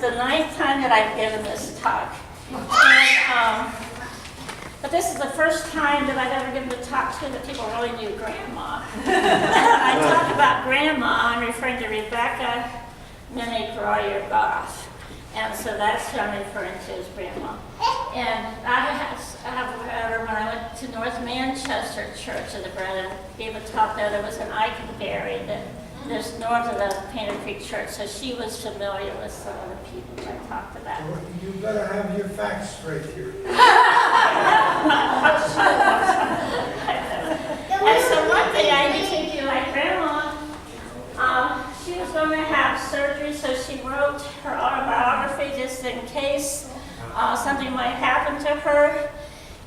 the 9th time that I've given this talk. And, but this is the first time that I've ever given a talk to that people really knew Grandma. And when I talk about Grandma, I'm referring to Rebecca Minnie Groyer Goff. And so that's who I'm referring to as Grandma. And I have heard when I went to North Manchester Church of the Brethren, gave a talk there. There was an icon buried that there's north of the Painter Creek Church, so she was familiar with some of the people I talked about. Well, you better have your facts straight here. And so one thing I used to do like Grandma, she was going to have surgery, so she wrote her autobiography just in case something might happen to her.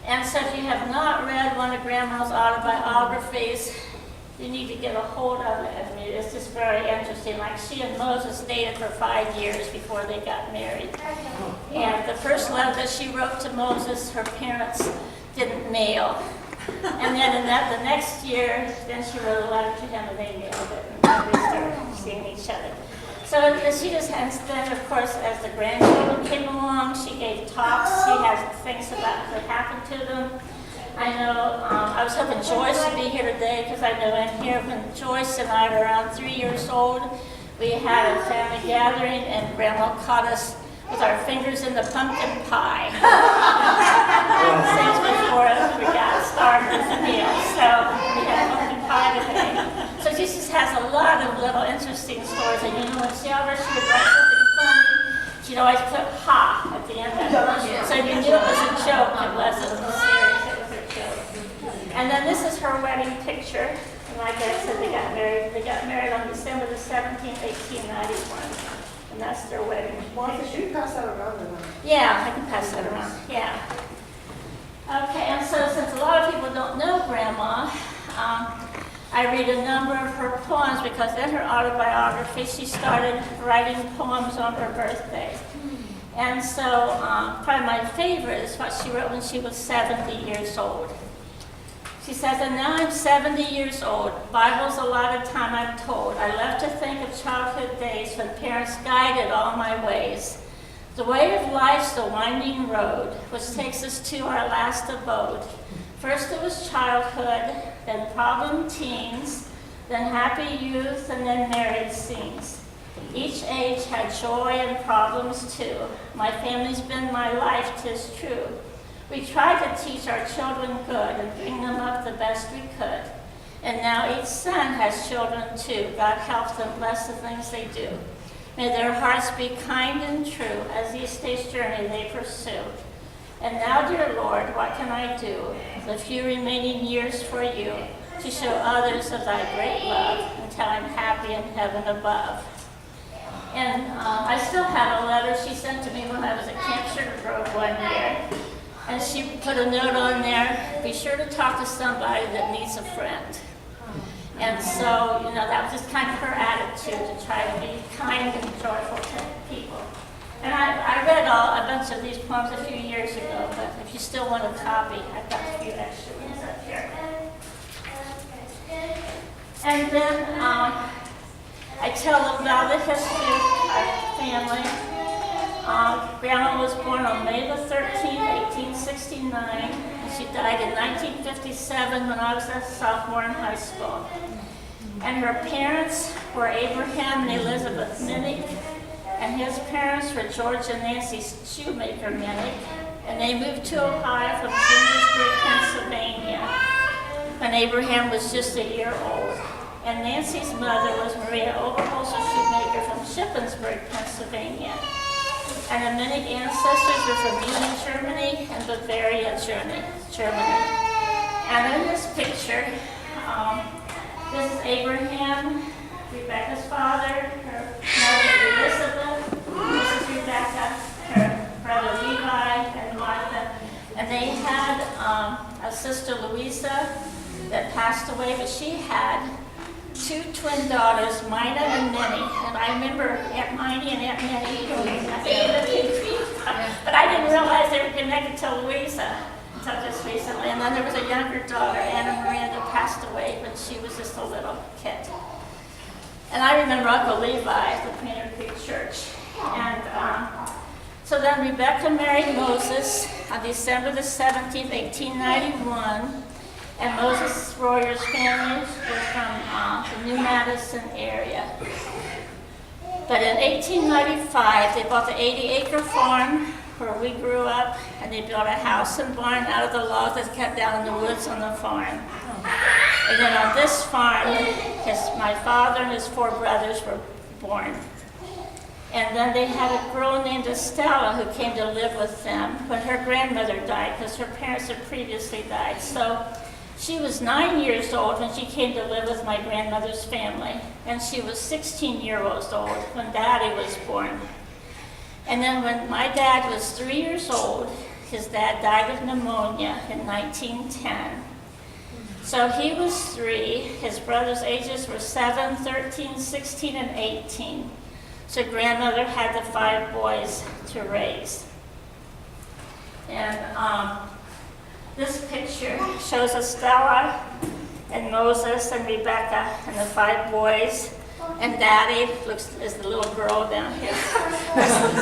And so if you have not read one of Grandma's autobiographies, you need to get a hold of it. I mean, it's just very interesting. Like she and Moses dated for 5 years before they got married. And the first letter that she wrote to Moses, her parents didn't mail. And then the next year, then she wrote a letter to him and they mailed it. And they started seeing each other. So she just has, then of course, as the grandchildren came along, she gave talks. She has things about what happened to them. I know, I was hoping Joyce would be here today because I know in here when Joyce and I were around 3 years old, we had a family gathering and Grandma caught us with our fingers in the pumpkin pie. Things before we got started with the meal. So we had pumpkin pie today. So she just has a lot of little interesting stories. And you know, when she would write something funny, she'd always put ha at the end of it. So you knew it was a joke. It wasn't serious. It was a joke. And then this is her wedding picture. And like I said, they got married. They got married on December the 17th, 1891. And that's their wedding. Martha, should you pass that around? Yeah, I can pass that around. Yeah. Okay, and so since a lot of people don't know Grandma, I read a number of her poems because in her autobiography she started writing poems on her birthday. And so probably my favorite is what she wrote when she was 70 years old. She says, and now I'm 70 years old. Bible's a lot of time I'm told. I love to think of childhood days when parents guided all my ways. The way of life's the winding road, which takes us to our last abode. First it was childhood, then problem teens, then happy youth, and then married scenes. Each age had joy and problems too. My family's been my life, 'tis true. We tried to teach our children good and bring them up the best we could. And now each son has children too. God help them bless the things they do. May their hearts be kind and true as each day's journey they pursue. And now, dear Lord, what can I do? The few remaining years for you to show others of thy great love until I'm happy in heaven above. And I still have a letter she sent to me when I was at Camp Sugar Grove one year. And she put a note on there, be sure to talk to somebody that needs a friend. And so, you know, that was just kind of her attitude to try to be kind and joyful to people. And I read a bunch of these poems a few years ago, but if you still want a copy, I've got a few extra ones up here. And then I tell about the history of our family. Grandma was born on May the 13th, 1869, and she died in 1957 when I was a sophomore in high school. And her parents were Abraham and Elizabeth Minnick, and his parents were George and Nancy Shoemaker Minnick, and they moved to Ohio from Chambersburg, Pennsylvania, when Abraham was just a year old. And Nancy's mother was Maria Oberholzer Shoemaker from Shippensburg, Pennsylvania. And the Minnick ancestors were from Munich, Germany, and Bavaria, Germany. And in this picture, this is Abraham, Rebecca's father, her mother Elizabeth, this is Rebecca, her brother Levi, and Martha. And they had a sister Louisa that passed away, but she had two twin daughters, Mina and Minnie. And I remember Aunt Minnie and Aunt Minnie, but I didn't realize they were connected to Louisa until just recently. And then there was a younger daughter, Anna Maria, that passed away when she was just a little kid. And I remember Uncle Levi at the Painter Creek Church. And so then Rebecca married Moses on December the 17th, 1891. And Moses Royer's family was from the New Madison area. But in 1895, they bought the 80-acre farm where we grew up, and they built a house and barn out of the logs that cut down in the woods on the farm. And then on this farm, my father and his 4 brothers were born. And then they had a girl named Estella who came to live with them when her grandmother died, because her parents had previously died. So she was 9 years old when she came to live with my grandmother's family, and she was 16 years old when Daddy was born. And then when my dad was 3 years old, his dad died of pneumonia in 1910. So he was 3, his brothers' ages were 7, 13, 16, and 18. So grandmother had the 5 boys to raise. And this picture shows Estella and Moses and Rebecca and the 5 boys. And Daddy is the little girl down here.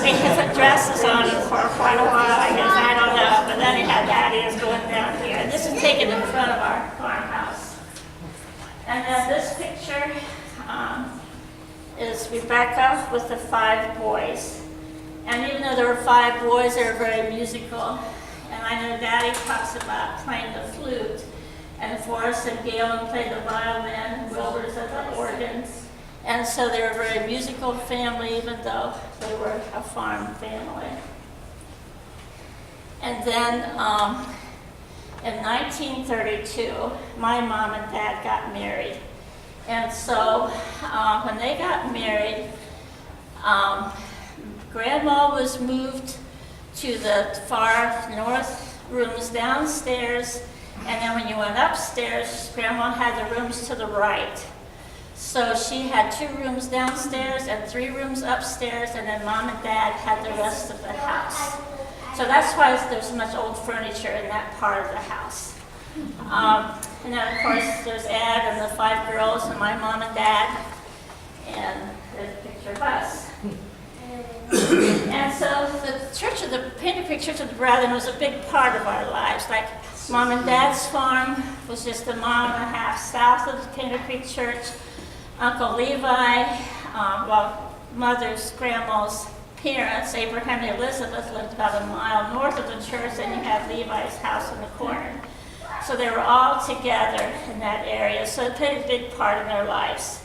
They had dresses on for quite a while, I guess, I don't know. But then he had Daddy is going down here. And this is taken in front of our farmhouse. And then this picture is Rebecca with the 5 boys. And even though there were 5 boys, they were very musical. And I know Daddy talks about playing the flute, and Forrest and Galen played the violin, Wilbur's at the organ. And so they were a very musical family, even though they were a farm family. And then in 1932, my mom and Dad got married. And so when they got married, Grandma was moved to the far north rooms downstairs, and then when you went upstairs, Grandma had the rooms to the right. So she had 2 rooms downstairs and 3 rooms upstairs, and then Mom and Dad had the rest of the house. So that's why there's so much old furniture in that part of the house. And then of course there's Ed and the 5 girls and my mom and Dad, and there's a picture of us. And so the Painted Creek Church of the Brethren was a big part of our lives. Like Mom and Dad's farm was just a mile and a half south of the Painted Creek Church. Uncle Levi, Mother's grandma's parents, Abraham and Elizabeth, lived about a mile north of the church, and you have Levi's house in the corner. So they were all together in that area, so it played a big part in their lives.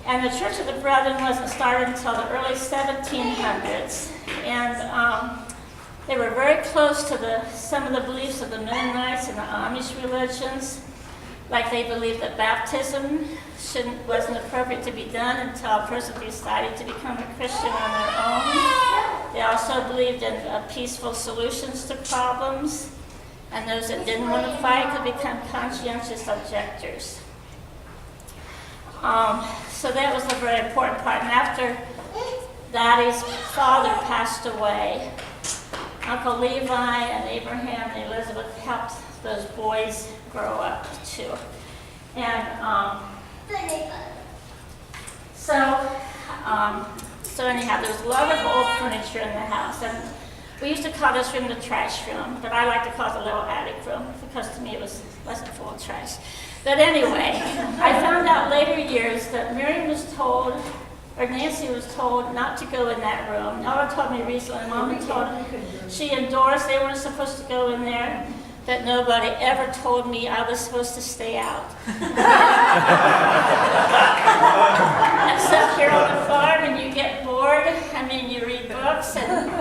And the Church of the Brethren wasn't started until the early 1700s, and they were very close to some of the beliefs of the Mennonites and the Amish religions. Like they believed that baptism wasn't appropriate to be done until a person decided to become a Christian on their own. They also believed in peaceful solutions to problems, and those that didn't want to fight could become conscientious objectors. So that was a very important part. And after Daddy's father passed away, Uncle Levi and Abraham and Elizabeth helped those boys grow up too. And so anyhow, there's a lot of old furniture in the house. And we used to call this room the trash room, but I like to call it the little attic room because to me it wasn't full of trash. But anyway, I found out later years that Miriam was told, or Nancy was told not to go in that room. Nella told me recently, Mom told her, she endorsed they weren't supposed to go in there, that nobody ever told me I was supposed to stay out. Except here on the farm and you get bored, you read books and,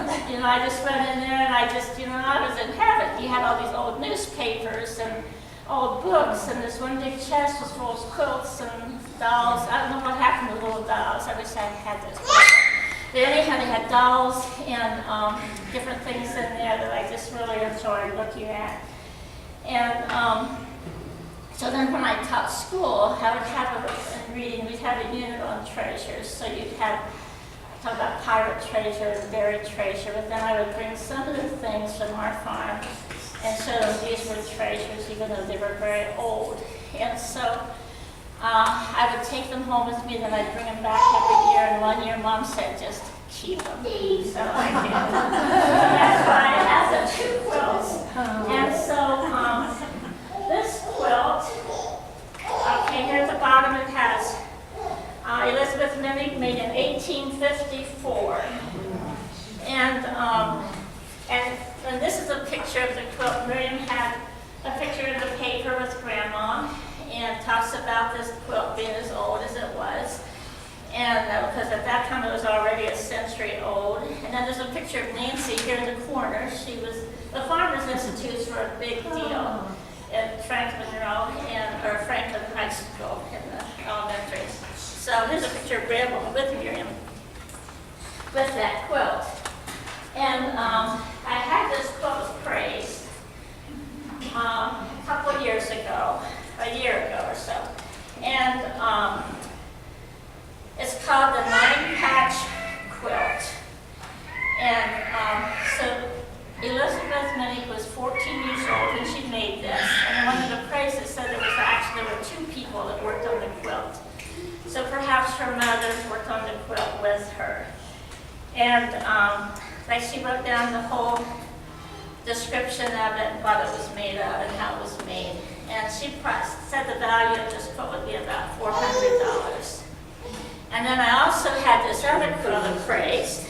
I just went in there and I was in heaven. You had all these old newspapers and old books, and this one big chest was full of quilts and dolls. I don't know what happened to little dolls. I wish I had those. But anyhow, they had dolls and different things in there that I just really enjoyed looking at. And so then when I taught school, I would have we'd have a unit on treasures. So you'd have, talk about pirate treasure and buried treasure, but then I would bring some of the things from our farm and show them these were treasures, even though they were very old. And so I would take them home with me, then I'd bring them back every year. And one year, Mom said, just keep them, so I can't. That's why I have the two quilts. And so this quilt, okay, here at the bottom it has Elizabeth Minnick made in 1854. And this is a picture of the quilt. Miriam had a picture in the paper with Grandma and talks about this quilt being as old as it was. And because at that time it was already a century old. And then there's a picture of Nancy here in the corner. She was, the Farmers Institutes were a big deal at Franklin or Franklin High School in the elementary. So here's a picture of Grandma with Miriam with that quilt. And I had this quilt praised a couple of years ago, a year ago or so. And it's called the 9-Patch Quilt. And so Elizabeth Minnick was 14 years old when she made this. And one of the praises said there were 2 people that worked on the quilt. So perhaps her mother worked on the quilt with her. And like she wrote down the whole description of it, what it was made of, and how it was made. And she said the value of this quilt would be about $400. And then I also had this other quilt appraised.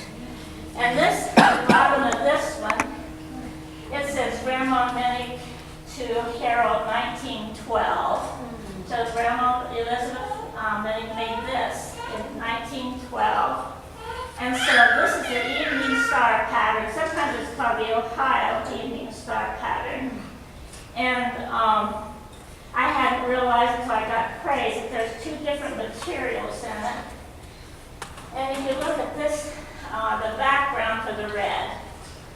And this, at the bottom of this one, it says Grandma Minnick to Harold 1912. So Grandma Elizabeth Minnick made this in 1912. And so this is the Evening Star pattern. Sometimes it's called the Ohio Evening Star pattern. And I hadn't realized until I got praised that there's 2 different materials in it. And if you look at this, the background for the red,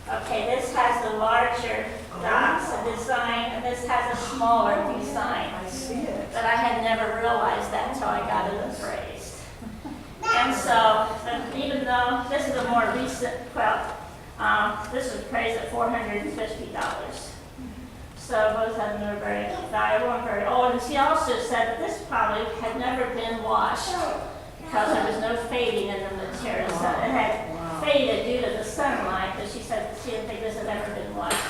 okay, this has the larger dots, the design, and this has a smaller design. I see it. But I had never realized that until I got it appraised. And so, even though this is a more recent quilt, this was appraised at $450. So both of them are very valuable and very old. And she also said that this probably had never been washed because there was no fading in the material. So it had faded due to the sunlight, but she said she didn't think this had ever been washed.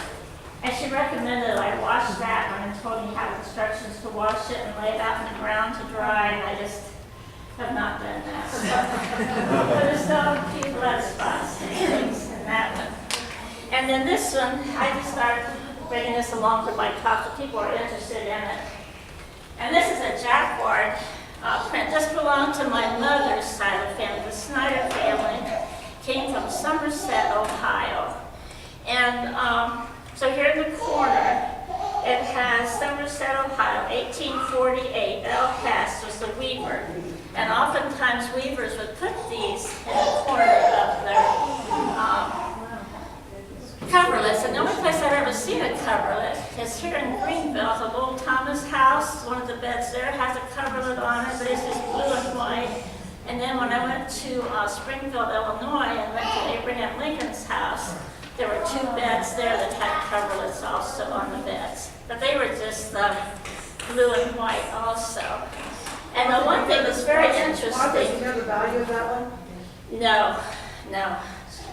And she recommended that I wash that one and told me how instructions to wash it and lay it out in the ground to dry, and I just have not done that. So, but there's no few blood spots and things in that one. And then this one, I just started bringing this along for my talk so people are interested in it. And this is a jacquard print. This belonged to my mother's side of the family. The Snyder family came from Somerset, Ohio. And so here in the corner, it has Somerset, Ohio, 1848. L. Hess was the weaver. And oftentimes weavers would put these in the corner of their coverlets. And the only place I've ever seen a coverlet is here in Greenville. The Little Thomas house, one of the beds there has a coverlet on it, but it's just blue and white. And then when I went to Springfield, Illinois, and went to Abraham Lincoln's house, there were 2 beds there that had coverlets also on the beds. But they were just blue and white also. And the one thing that's very interesting. Do you know the value of that one? No.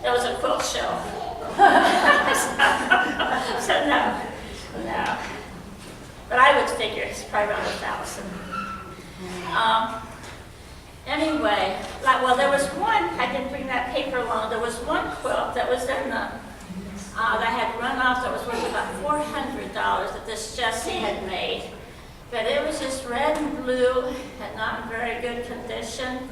It was a quilt show. so no. But I would figure it's probably around 1,000. Anyway, well, there was one, I didn't bring that paper along, there was one quilt that was in the, that had run off that was worth about $400 that this Jessie had made. But it was just red and blue and not in very good condition.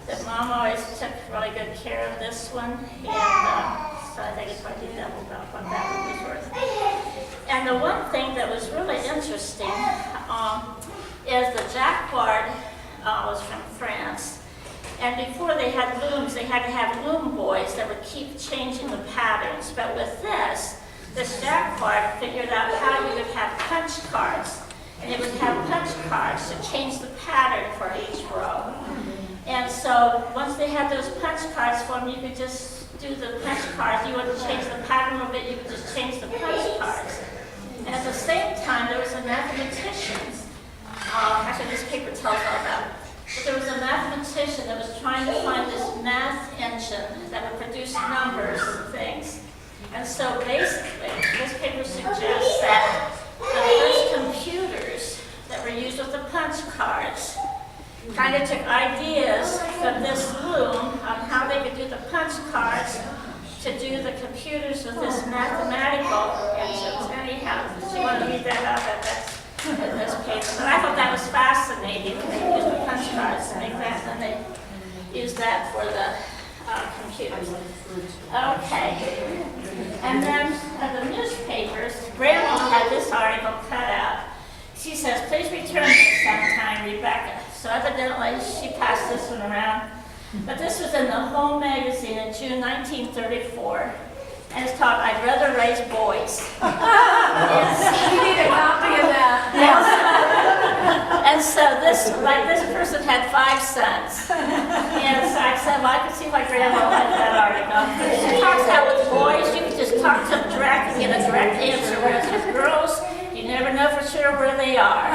That Mom always took really good care of this one. And so I think it's probably double about what that one was worth. And the one thing that was really interesting is the jacquard was from France. And before they had looms, they had to have loom boys that would keep changing the patterns. But with this jacquard figured out how you could have punch cards. And it would have punch cards to change the pattern for each row. And so once they had those punch cards for them, you could just do the punch cards. You wouldn't change the pattern a bit, you could just change the punch cards. And at the same time, there was a mathematician. Actually, this paper tells all about it. But there was a mathematician that was trying to find this math engine that suggest that the first computers that were used with the punch cards kind of took ideas from this loom on how they could do the punch cards to do the computers with this mathematical engines. Anyhow, if you want to read that up, that's in this paper. But I thought that was fascinating. They used the punch cards to make that, and they used that for the computers. Okay. And then the newspapers, Grandma had this article cut out. She says, please return this sometime, Rebecca. So evidently she passed this one around. But this was in the Home magazine in June 1934. And it's called, I'd Rather Raise Boys. Yes. We need a copy of that. Yes. And so this person had 5 sons. And so I said, well, I could see why Grandma liked that article. She talks out with boys, you can just talk to them direct and get a direct answer. Whereas with girls, you never know for sure where they are.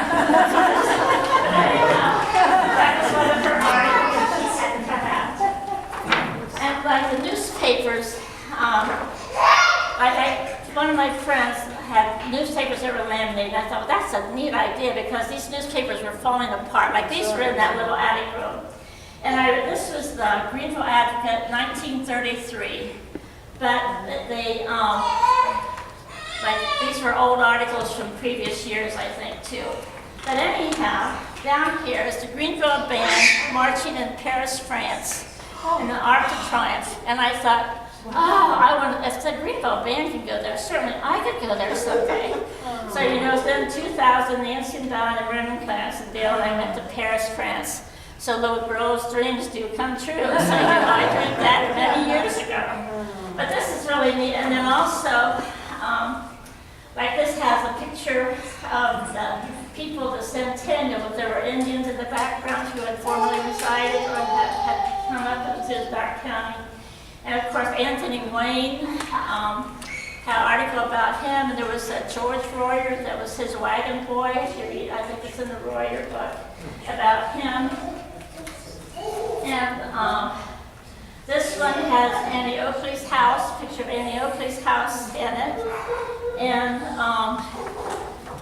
That was one of her articles she had cut out. And like the newspapers, one of my friends had newspapers that were laminated. I thought, well, that's a neat idea because these newspapers were falling apart. Like these were in that little attic room. And this was the Greenville Advocate, 1933. But they, like these were old articles from previous years, I think, too. But anyhow, down here is the Greenville Band marching in Paris, France, in the Arc de Triomphe. And I thought, oh, if the Greenville Band can go there, certainly I could go there someday. So, you know, then 2000, Nancy and Don and Brendan Clarence and Dale and I went to Paris, France. So little girls' dreams do come true. So, you know, I dreamed that many years ago. But this is really neat. And then also, like this has a picture of the people, the Centennial. There were Indians in the background who had formerly resided or had come up into Dark County. And of course, Anthony Wayne had an article about him, and there was George Royer, that was his wagon boy. If you read, I think it's in the Royer book, about him. And this one has Annie Oakley's house, picture of Annie Oakley's house in it. And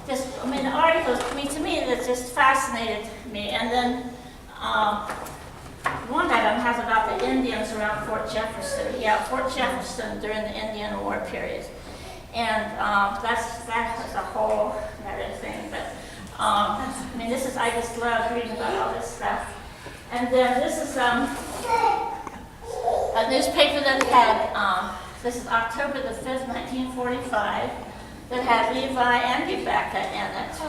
the articles, to me, that just fascinated me. And then one of them has about the Indians around Fort Jefferson. Yeah, Fort Jefferson during the Indian War period. And that was a whole other thing. But this is, I just love reading about all this stuff. And then this is a newspaper that had, this is October the 5th, 1945, that had Levi and Rebecca in it.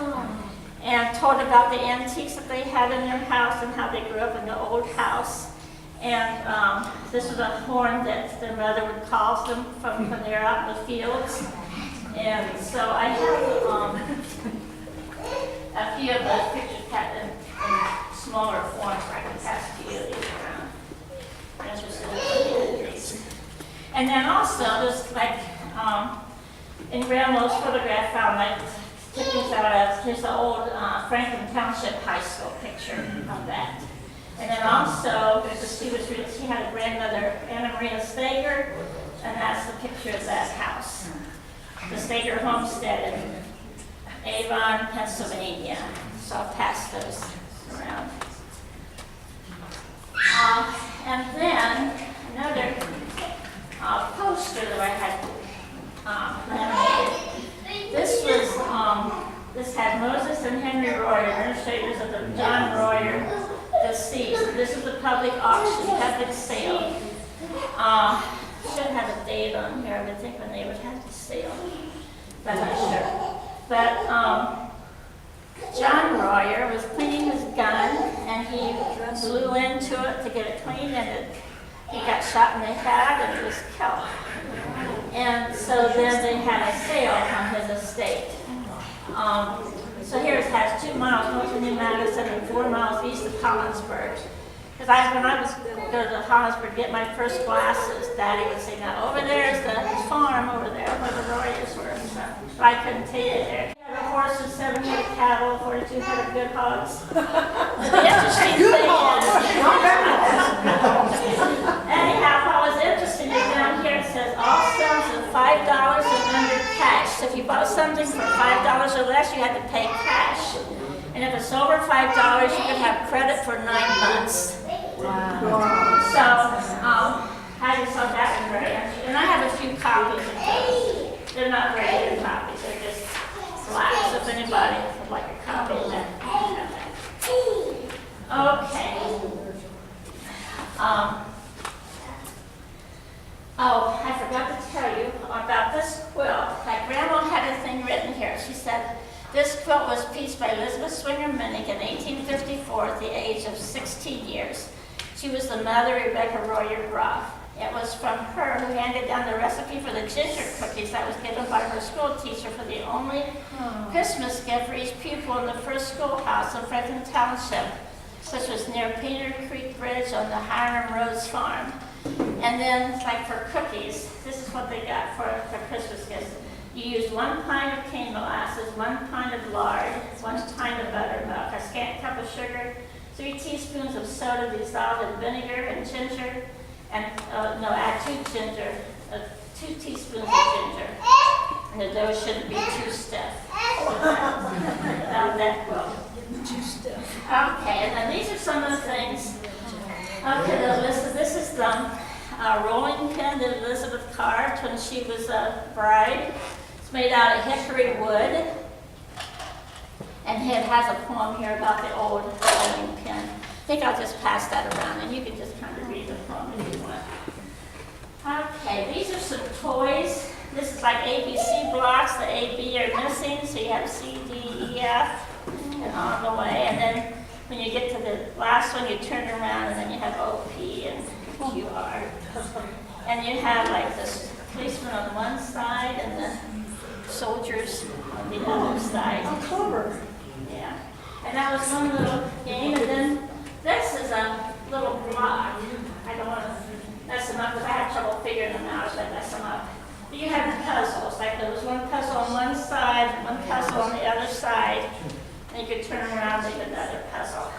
And told about the antiques that they had in their house and how they grew up in the old house. And this was a horn that their mother would call them from when they were out in the fields. And so I have a few of those pictures cut in smaller forms where I can pass to you these around. And then also, just like in Grandma's photograph, found like clippings out of, here's the old Franklin Township High School picture of that. And then also, she had a grandmother, Anna Maria Stager, and that's the picture of that house. The Stager homestead in Avon, Pennsylvania. So I'll pass those around. And then another poster that I had laminated. This had Moses and Henry Royer, illustrators of the John Royer deceased. This is a public auction, public sale. Should have a date on here, I would think, when they would have the sale, but I'm not sure. But John Royer was cleaning his gun, and he blew into it to get it clean, and he got shot in the head, and he was killed. And so then they had a sale on his estate. So here it has 2 miles north of New Madison and 4 miles east of Hollinsburg. Because when I was go to Hollinsburg to get my first glasses, Daddy would say, now over there is the farm over there where the Royers were. So I couldn't take it there. He had a horse and 7 head of cattle, 42 head of good hogs. The interesting thing is, anyhow, what was interesting is down here it says all sums of $5 and under cash. So if you bought something for $5 or less, you had to pay cash. And if it's over $5, you could have credit for 9 months. So, I just thought that was very interesting. And I have a few copies of those. They're not very good copies, they're just black. So if anybody would like a copy of that, you can have that. Okay. Oh, I forgot to tell you about this quilt. My grandma had a thing written here. She said, this quilt was pieced by Elizabeth Swinger Minnick in 1854 at the age of 16 years. She was the mother of Rebecca Royer Groff. It was from her who handed down the recipe for the ginger cookies that was given by her school teacher for the only Christmas gift for each pupil in the first schoolhouse in Franklin Township, which was near Peter Creek Bridge on the Hiram Rhodes farm. And then, like for cookies, this is what they got for Christmas gifts. You used 1 pint of cane molasses, 1 pint of lard, 1 pint of buttermilk, a scant cup of sugar, 3 teaspoons of soda dissolved in vinegar and ginger, and add 2 teaspoons of ginger. And the dough shouldn't be too stiff. That quilt. Too stiff. Okay, and then these are some of the things. Okay, this is the rolling pin that Elizabeth carved when she was a bride. It's made out of hickory wood. And it has a poem here about the old rolling pin. I think I'll just pass that around and you can just kind of read the poem if you want. Okay, these are some toys. This is like ABC blocks. The A, B are missing, so you have C, D, E, F, and on the way. And then when you get to the last one, you turn around and then you have O, P, and Q, R. And you have like this policeman on one side and the soldiers on the other side. October. Yeah. And that was one little game. And then this is a little block. I don't want to mess them up because I have trouble figuring them out if I mess them up. But you have the puzzles. Like there was one puzzle on one side, one puzzle on the other side. And you could turn around and make another puzzle.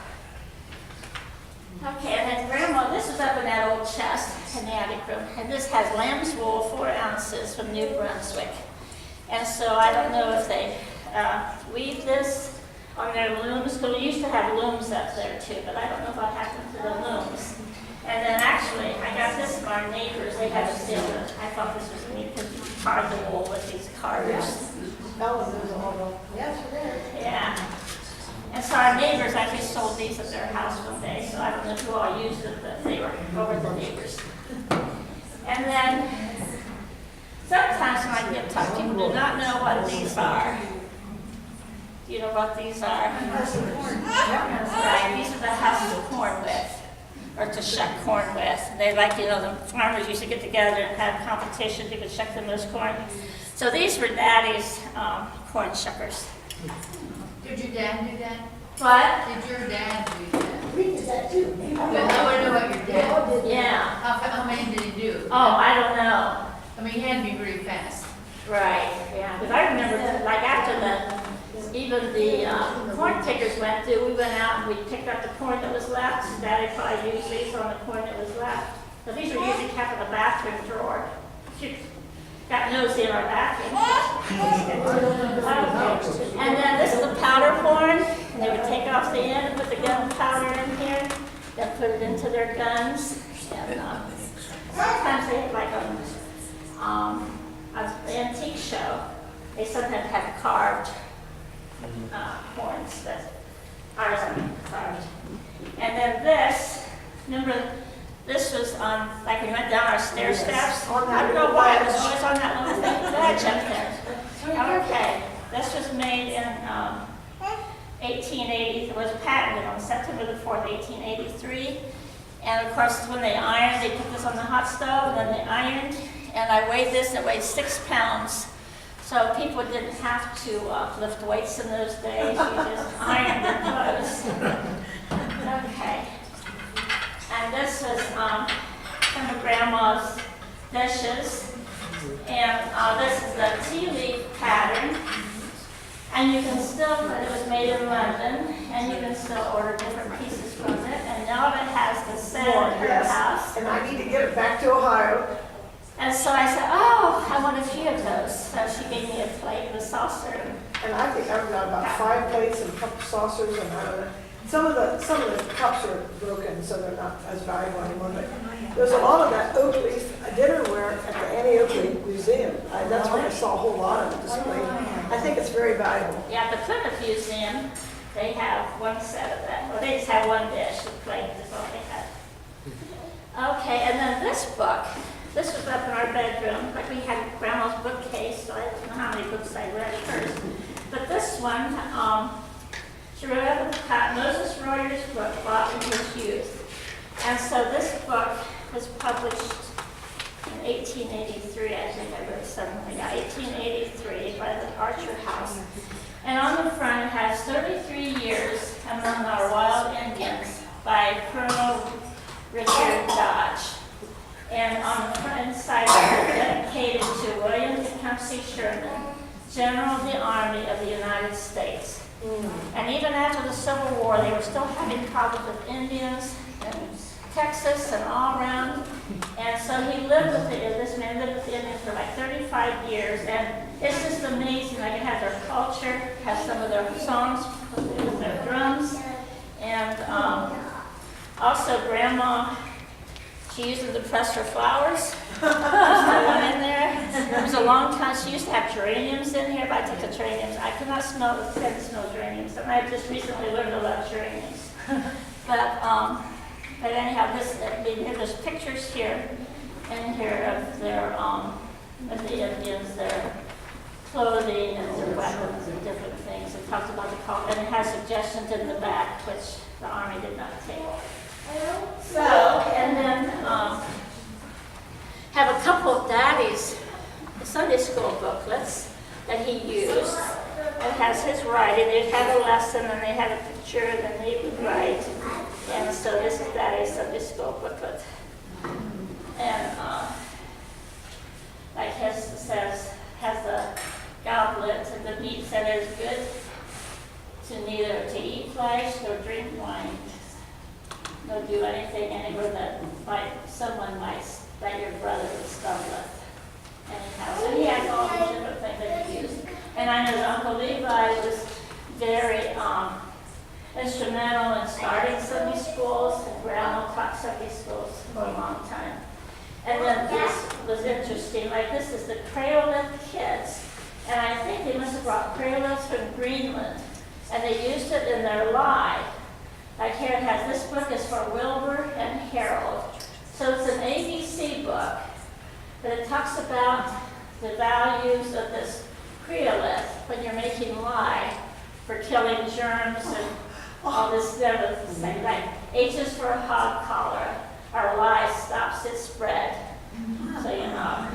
Okay, and then Grandma, this is up in that old chest in the attic room. And this has lamb's wool, 4 ounces from New Brunswick. And so I don't know if they weave this on their looms, because we used to have looms up there too, but I don't know what happened to the looms. And then actually, I got this from our neighbors. They had a steal it. I thought this was neat because you card the wool with these carvers. Yes, it is. Yeah. And so our neighbors actually sold these at their house one day, so I don't know who all used it, but they were over the neighbors. And then sometimes when I get tough, people do not know what these are. Do you know what these are? Right, these are the husks of corn with, or to shuck corn with. They like, the farmers used to get together and have competitions. You could shuck the most corn. So these were Daddy's corn shuckers. Did your dad do that? What? Did your dad do that? We did that too. But I want to know what your dad, Yeah. how many did he do? Oh, I don't know. I mean, he had to be pretty fast. Right, yeah. Because I remember, like after even the corn pickers went through, we went out and we picked up the corn that was left. Daddy probably used these on the corn that was left. So these were usually kept in the bathroom drawer. She got nosy in our bathroom. And then this is the powder horn. And they would take off the end and put the gunpowder in here. Then put it into their guns. And sometimes they had like an antique show. They sometimes had carved horns that ours are carved. And then this, remember, this was like we went down our stair steps. I don't know why, it was always on that little ledge up there. Okay, this was made in 1880, it was patented on September the 4th, 1883. And of course, when they ironed, they put this on the hot stove, and then they ironed. And I weighed this, and it weighed 6 pounds. So people didn't have to lift weights in those days. You just ironed their clothes. Okay. And this was some of Grandma's dishes. And this is the tea leaf pattern. And you can still, it was made in London, and you can still order different pieces from it. And now it has the set at her house. And I need to get it back to Ohio. And And so I said, oh, I want a few of those. So she gave me a plate and a saucer. And I think I've got about 5 plates and a couple saucers, and I don't know. Some of the cups are broken, so they're not as valuable anymore, but there's a lot of that Oakley dinnerware at the Annie Oakley Museum. That's where I saw a whole lot of it displayed. I think it's very valuable. Yeah, the Plymouth Museum, they have one set of that. Well, they just have one dish, the plate is all they have. Okay, and then this book, this was up in our bedroom, like we had Grandma's bookcase, so I don't know how many books I read first. But this one, she wrote up at the top, Moses Royer's book, bought in his youth. And so this book was published in 1883, I think I wrote something, yeah, 1883 by the Archer House. And on the front it has 33 years among our wild Indians by Colonel Richard Dodge. And on the front side it's dedicated to William Tecumseh Sherman, General of the Army of the United States. And even after the Civil War, they were still having problems with Indians in Texas and all around. And so he lived with this man lived with the Indians for like 35 years. And it's just amazing. Like it has their culture, has some of their songs with their drums. And also Grandma, she used them to press her flowers. There's no one in there. There was a long time, she used to have geraniums in here, but I took the geraniums. I could not smell the scent of geraniums, and I just recently learned to love geraniums. But anyhow, there's pictures here and here of their, of the Indians, their clothing and their weapons and different things. It talks about the culture, and it has suggestions in the back, which the Army did not take. So, and then have a couple of Daddy's Sunday school booklets that he used. It has his writing. They had a lesson and they had a picture and then they would write. And so this is Daddy's Sunday school booklet. And like his says, has a goblet and the meat said it is good to neither to eat flesh nor drink wine. Nor do anything anywhere that someone might, that your brother would stumble. Anyhow, so he has all these different things that he used. And I know that Uncle Levi was very instrumental in starting Sunday schools, and Grandma taught Sunday schools for a long time. And then this was interesting, like this is the Crayola kids. And I think they must have brought Crayolas from Greenland, and they used it in their life. Like here it has, this book is for Wilbur and Harold. So it's an ABC book, but it talks about the values of this creolith when you're making lye for killing germs and all this other thing. Like H is for a hog collar, or lye stops its spread. So you know.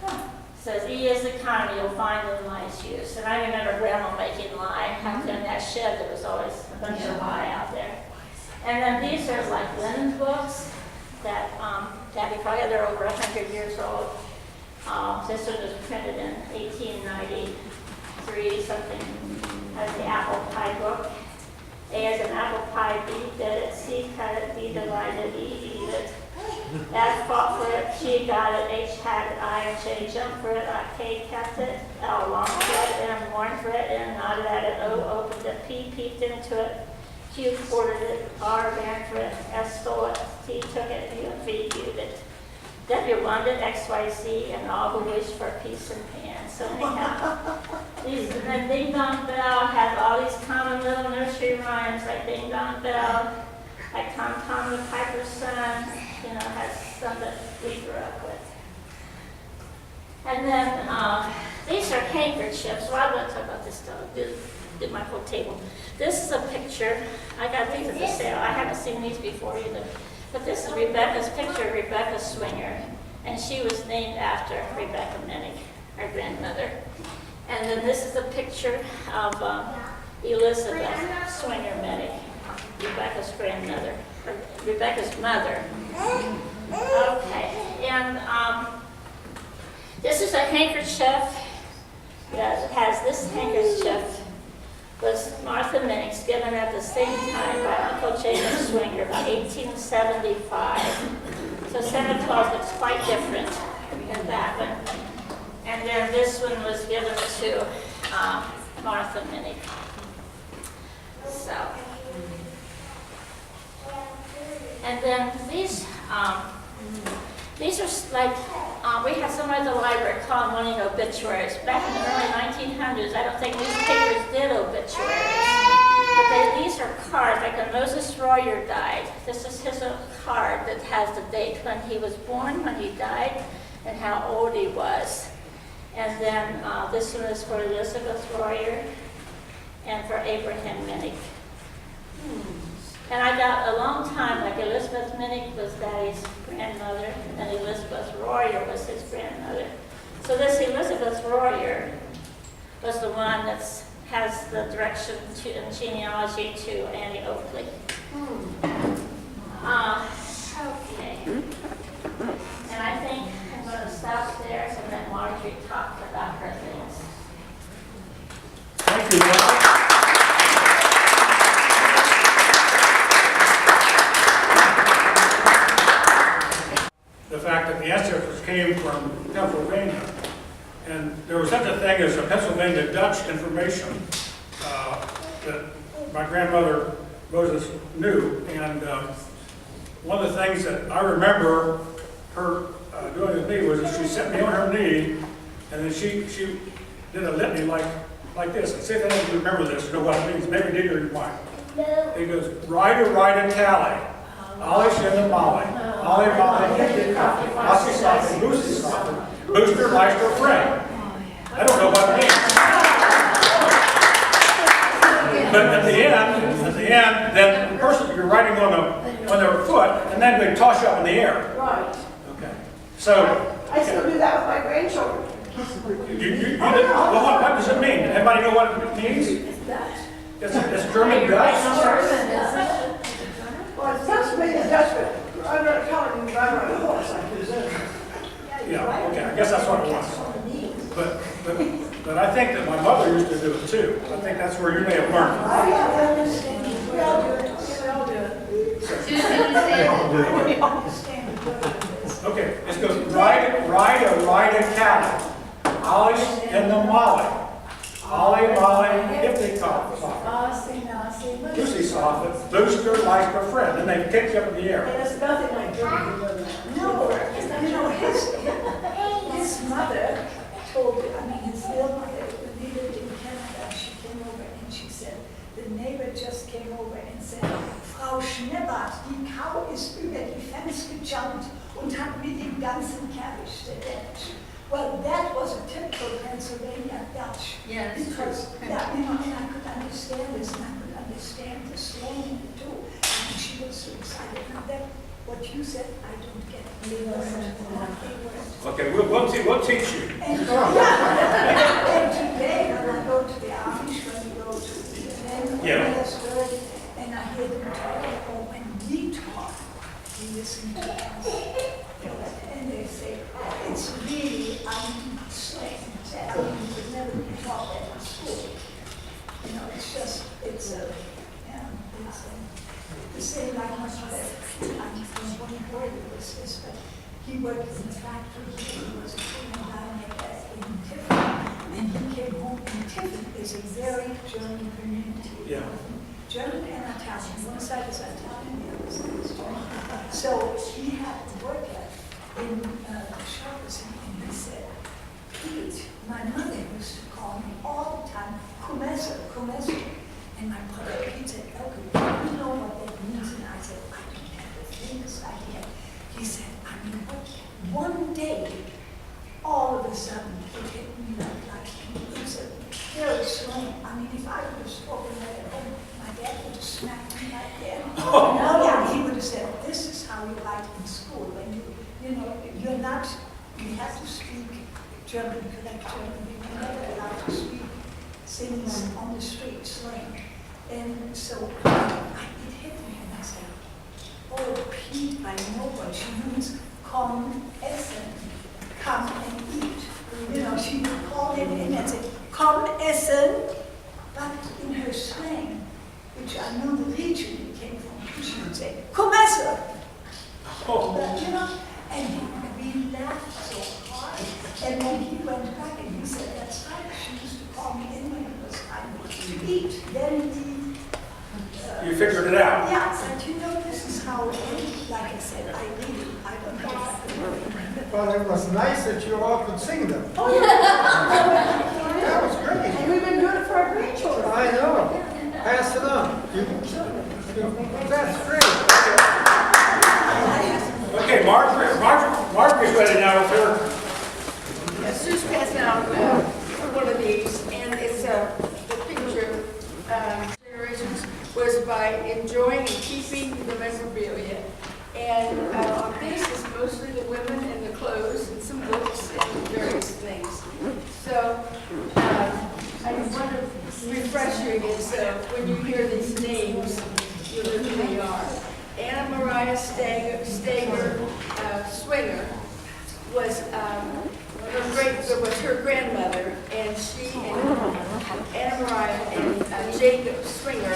It says E is economy, you'll find in lie's use. And I remember Grandma making lye. Out there in that shed, there was always a bunch of lye out there. And then these are like linen books that Daddy probably they're over 100 years old. This one was printed in 1893, something as the apple pie book. A as an apple pie, B did it, C cut it, D divided, E eat it. F fought for it, G got it, H had it, I and J jumped for it, K kept it, L longed for it, M mourned for it, N nodded at it, O opened it, P peeked into it, Q quartered it, R ran for it, S stole it, T took it, U and V viewed it. W wanted X, Y, Z, and all who wished for peace and pan. So anyhow, and then Ding Dong Bell has all these common little nursery rhymes like Ding Dong Bell, like Tom Tom the Piper's Son, you know, has some that we grew up with. And then these are handkerchiefs. Well, I'm going to talk about this stuff. Do my whole table. This is a picture. I got these at the sale. I haven't seen these before either. But this is Rebecca's picture of Rebecca Swinger. And she was named after Rebecca Minnick, our grandmother. And then this is a picture of Elizabeth Swinger Minnick, Rebecca's grandmother, or Rebecca's mother. Okay, and this is a handkerchief that has this handkerchief was Martha Minnick's given at the same time by Uncle Jacob Swinger about 1875. So Santa Claus looks quite different. with that one. And then this one was given to Martha Minnick. So. And then these are like, we had somewhere at the library called wanting obituaries. Back in the early 1900s, I don't think newspapers did obituaries. But these are cards, like when Moses Royer died. This is his card that has the date when he was born, when he died, and how old he was. And then this one is for Elizabeth Royer and for Abraham Minnick. And I got a long time, like Elizabeth Minnick was Daddy's grandmother, and Elizabeth Royer was his grandmother. So this Elizabeth Royer was the one that has the direction to and genealogy to Annie Oakley. Okay. And I think I'm going to stop there and let Marjorie talk about her things. Thank you, Mark. The fact that the ancestors came from Pennsylvania, and there was such a thing as a Pennsylvania Dutch information that my grandmother Moses knew, and one of the things that I remember her doing with me was that she set me on her knee, and then she did a litany like this. And see if any of you remember this, know what it means. Maybe neither of you might. It goes, ride a tally, Ollie shin and Molly, Ollie Molly, Ossie Soffy, Boosie Soffy, Booster, Leister, Frank. I don't know what it means. But at the end, then the person you're riding on their foot, and then they toss you up in the air. Right. Okay. So I still do that with my grandchildren. well, what does it mean? Anybody know what it means? It's German Dutch. Well, it's Dutch, maybe it's Dutch, but I'm not telling you ride on a horse, I presume. Yeah. Okay. I guess that's what it was. But I think that my mother used to do it too. I think that's where you may have learned. We all do it. We all do it. Susan, Okay. This goes ride a cattle. Ollie and the Molly. Ollie, Molly, if they call it. Lucy saw it. Booster, like her friend. And they kicked you up in the air. And it's nothing like German, you know that. No, you know, his mother told, his real mother, when they lived in Canada, she came over and she said, the neighbor just came over and said, Frau Schneebart, die Kau ist über die Fenster gejumpt und hat mit dem ganzen Carriage gedetcht. Well, that was a typical Pennsylvania Dutch. Yeah, that's Because, true. yeah, you know, and I could understand this, and I could understand the slang too. And she was so excited. Now that, what you said, I don't get. Okay. We'll teach you. And today, when I go to the Amish, when we go to the Yeah. and I hear them talking, or when we talk, we listen to us. And they say, it's really slang. I mean, you could never be taught that in school. You know, it's just, it's the same like my father. I'm from one boy who was this, but he worked in the factory. He was a cleaning down in Tiffin. And he came home, and Tiffin is a very German community. Yeah. German and Italian. One side is Italian, the other side is German. So he had to work in the shoppers, and he said, Pete, my mother used to call me all the time, Kumesa. And my brother Pete said, okay, do you know what that means? And I said, I don't have the faintest idea. He said, one day, all of a sudden, it hit me like it was a very slang. If I would have spoken that at home, my dad would have smacked me right there. Yeah, he would have said, this is how you write in school. When you're not, you have to speak German, correct German. You're never allowed to speak things on the street, slang. And so it hit me, and I said, oh, Pete, I know what she means. Come essen, come and eat. She would call him in and say, come essen, but in her slang, which I know the region it came from, she would say, come essen. And we laughed so hard. eat, then You figured it out. yeah, but you know, this is how, like I said, I really, I don't know if I could do it. Well, it was nice that you all could sing them. Oh, yeah. That was great. And we've been doing it for our grandchildren. I know. Pass it on. That's great. Okay, Margaret's ready now with her. Sue's passing out one of these, and it's the picture, generations, was by enjoying and keeping the memorabilia. And on this is mostly the women and the clothes and some books and various things. So I want to refresh you again, so when you hear these names, you know who they are. Anna Maria Stager Swinger was her grandmother, and she and Anna Maria and Jacob Swinger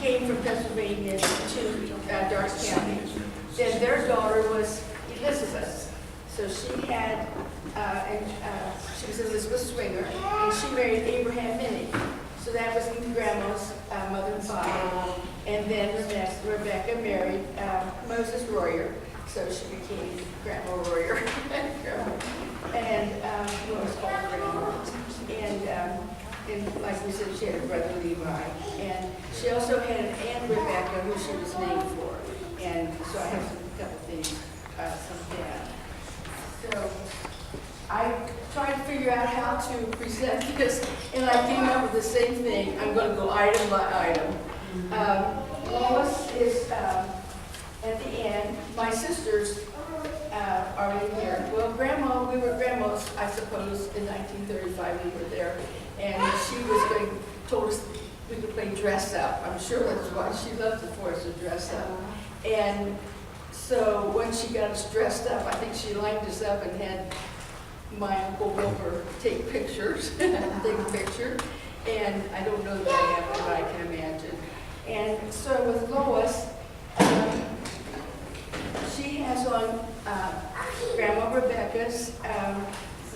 came from Pennsylvania to Dark County. Then their daughter was Elizabeth. So she had, she was Elizabeth Swinger, and she married Abraham Minnie. So that was Grandma's mother and father. And then Rebecca married Moses Royer, so she became Grandma Royer. And who was called Grandma. And like we said, she had a brother Levi. And she also had an Aunt Rebecca, who she was named for. And so I have a couple things from that. So I tried to figure out how to present this, and I came up with the same thing. I'm going to go item by item. Lois is at the end. My sisters are in here. Well, Grandma, we were grandmas, I suppose, in 1935 we were there, and she was told us we could play dress up. I'm sure that's why she loved it for us to dress up. And so when she got us dressed up, I think she lined us up and had my Uncle Wilbur take pictures, take a picture. And I don't know that I have it, but I can imagine. And so with Lois, she has on Grandma Rebecca's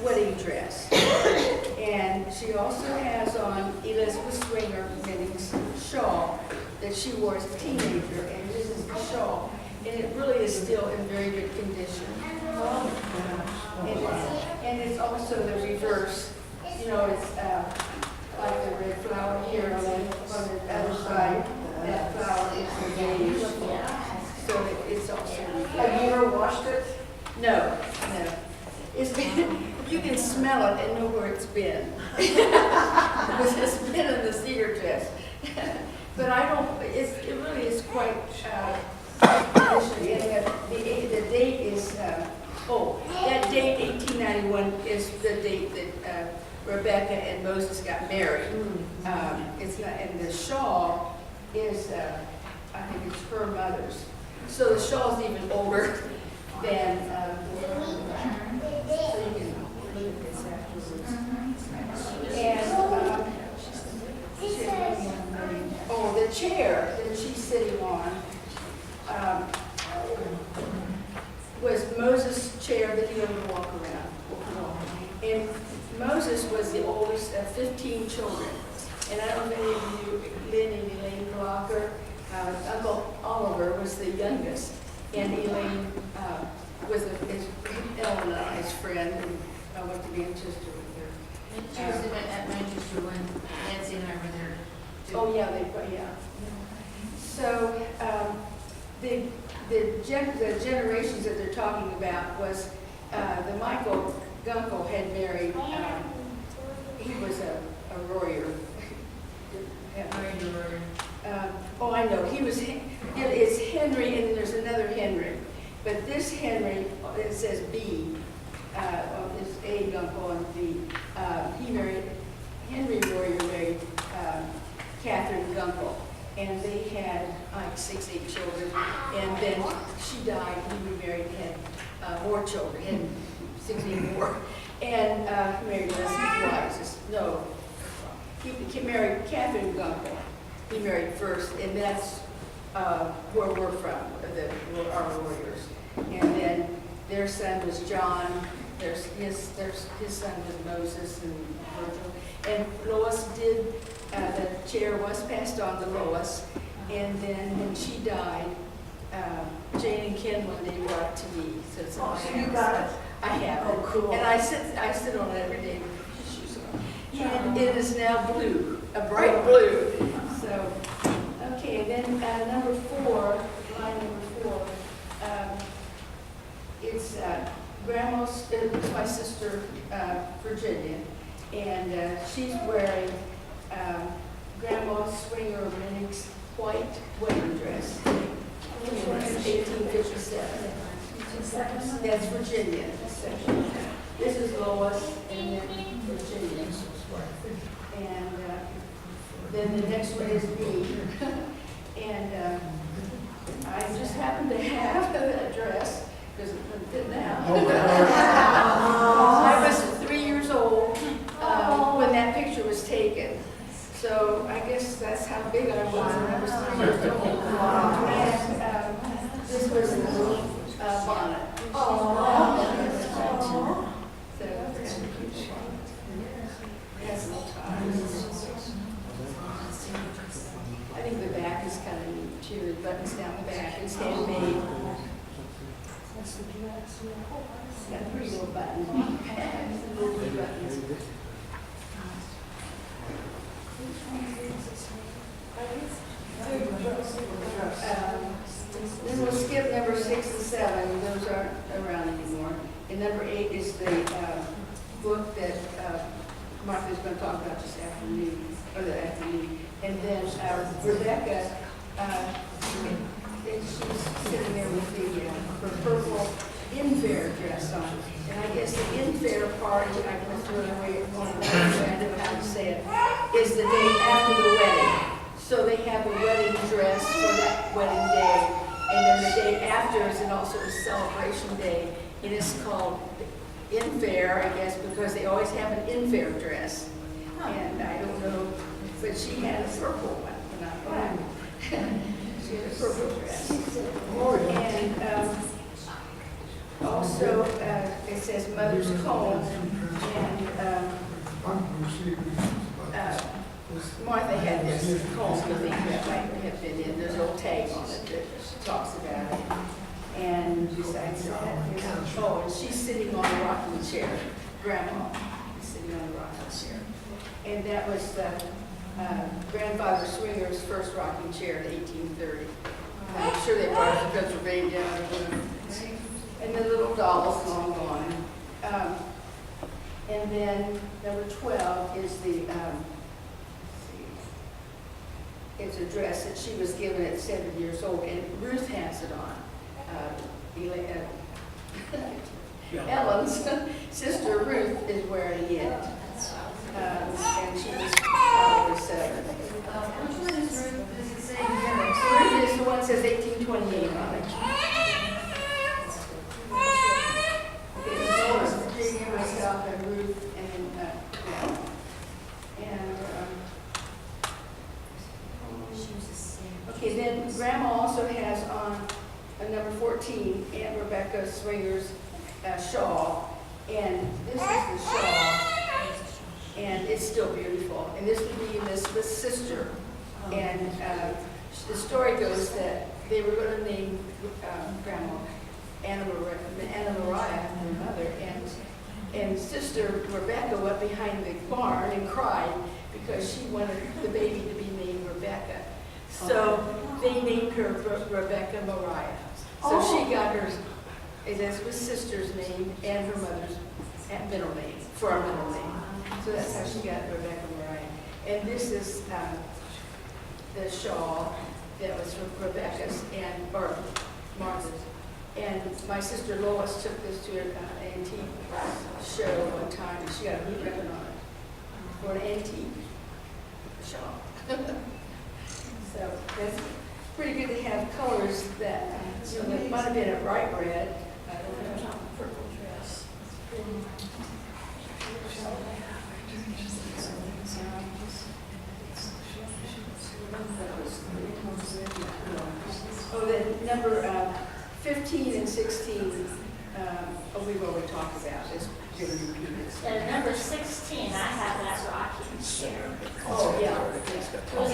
wedding dress. And she also has on Elizabeth Swinger Minning's shawl that she wore as a teenager, and this is the shawl. And it really is still in very good condition. And it's also the reverse. You know, it's like the red flower here on the other side. That flower is engaged. So it's also reversed. Have you ever washed it? No. It's been, you can smell it and know where it's been. Because it's been in the cedar chest. But I don't, it really is quite, the date is, that date, 1891, is the date that Rebecca and Moses got married. It's not, and the shawl is, I think it's her mother's. So the shawl's even older than, so you can look at this afterwards. And, the chair that she's sitting on was Moses' chair that he would walk around. And Moses was the oldest of 15 children. And I don't know if any of you, Lynn and Elaine Blocker, Uncle Oliver was the youngest. And Elaine was Ellen and I's friend, and I went to Manchester with her. She was at Manchester when Nancy and I were there. too. Oh, yeah, yeah. So, the generations that they're talking about was, the Michael Gunkel had married, he was a Royer. Oh, I know, it's Henry, and there's another Henry. But this Henry, it says B, it's A Gunkel and B. Henry Royer married Catherine Gunkel. And they had like 6, 8 children, and then she died, he remarried, had more children, had 16 more, and married Leslie Wise. No, he married Catherine Gunkel. He married first, and that's where we're from, our warriors. And then their son was John. His son was Moses and Virgil. And Lois did the chair was passed on to Lois, and then when she died, Jane and Ken one day brought it to me. So it's Oh, so you got it? I have it. Oh, cool. And I sit on it every day with shoes on. And it is now blue, a bright blue. So, okay, and then number 4, line number 4, it's Grandma's, it's my sister Virginia, and she's wearing Grandma Swinger Minnick's white wedding dress. It's 1857. That's Virginia. This is Lois, and then Virginia. And then the next one is me. And I just happen to have that dress, because it fit now. I was 3 years old when that picture was taken. So I guess that's how big I was when I was 3 years old. And this was a little bonnet. I think the back is kind of neat too. The buttons down the back. It's handmade. It's got a pretty little button. Little blue buttons. Then we'll skip number 6 and 7. Those aren't around anymore. And number 8 is the book that Martha's going to talk about this afternoon, or the afternoon. And then Rebecca, she's sitting there with the her purple in-fair dress on. And I guess the in-fair part, I can throw it away on the I don't know how to say it, is the day after the wedding. So they have a wedding dress for that wedding day. And then the day after is also a celebration day. And it's called in-fair, I guess, because they always have an in-fair dress. And I don't know, but she had a purple one, not black. She had a purple dress. And also, it says Mother's Comb. And Martha had this comb, I think that might have been in. There's a little tag on it that talks about it. And besides that, and she's sitting on a rocking chair. Grandma is sitting on a rocking chair. And that was Grandfather Swinger's first rocking chair in 1830. I'm sure they brought it to Pennsylvania. And the little doll's long gone. And then number 12 is the, it's a dress that she was given at 7 years old, and Ruth has it on. Ellen's sister Ruth is wearing it. And she was probably 7. Which one is Ruth? Does it say here? Ruth is the one that says 1828 on it. Okay, so Virginia, myself, and Ruth, and then, okay, then Grandma also has on number 14, Aunt Rebecca Swinger's shawl, and this is the shawl, and it's still beautiful. And this would be Elizabeth's sister, and the story goes that they were going to name Grandma Anna Maria, her mother, and sister Rebecca went behind the barn and cried because she wanted the baby to be named Rebecca. So they named her Rebecca Mariah. So she got her Elizabeth's sister's name and her mother's middle name, for a middle name. So that's how she got Rebecca Mariah. And this is the shawl that was Rebecca's or Martha's. And my sister Lois took this to an antique show one time, and she got a blue ribbon on it for an antique shawl. So that's pretty good to have colors that, it might have been a bright red. I don't know. Purple dress. Oh, then number 15 and 16, we've already talked about this. And number 16, I have that rocking chair. Oh, yeah. It was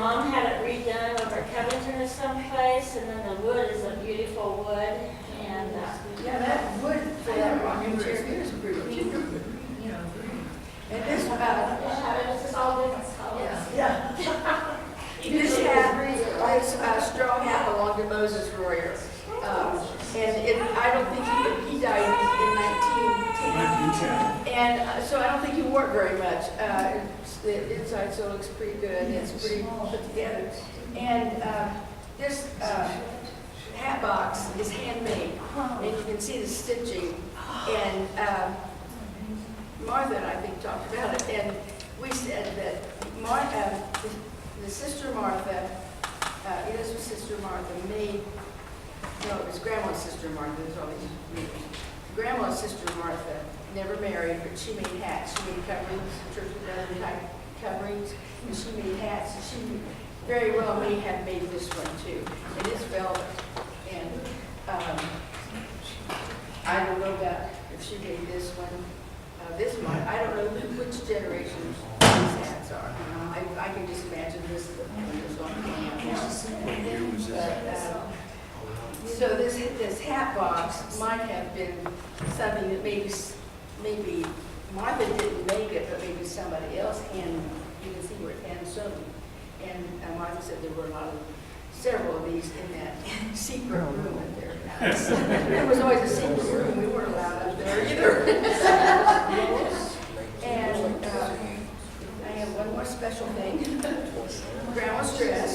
mom had it redone over at Covington or someplace, and then the wood is a beautiful wood, and, Yeah, that wood for that rocking chair is pretty cute. And this, it's just all different colors. yeah. This hat, this straw hat belonged to Moses Royer. I don't think he died in 1910. And so I don't think he wore it very much. The inside so looks pretty good. It's pretty put together. And this hat box is handmade, and you can see the stitching. And Martha and I think talked about it, and we said that the sister Martha, Elizabeth's sister Martha made, no, it was Grandma's sister Martha, there's all these names. Grandma's sister Martha never married, but she made hats. She made coverings, church with other type coverings, and she made hats. And she very well may have made this one too. And it's velvet. And I don't know about if she made this one. This one, I don't know which generation these hats are. I can just imagine this is the one so this hat box might have been something that maybe Martha didn't make it, but maybe somebody else hand. You can see where it's hand sewn. And Martha said there were several of these in that secret room at their house. There was always a secret room. We weren't allowed up there either. And I have one more special thing. Grandma's dress.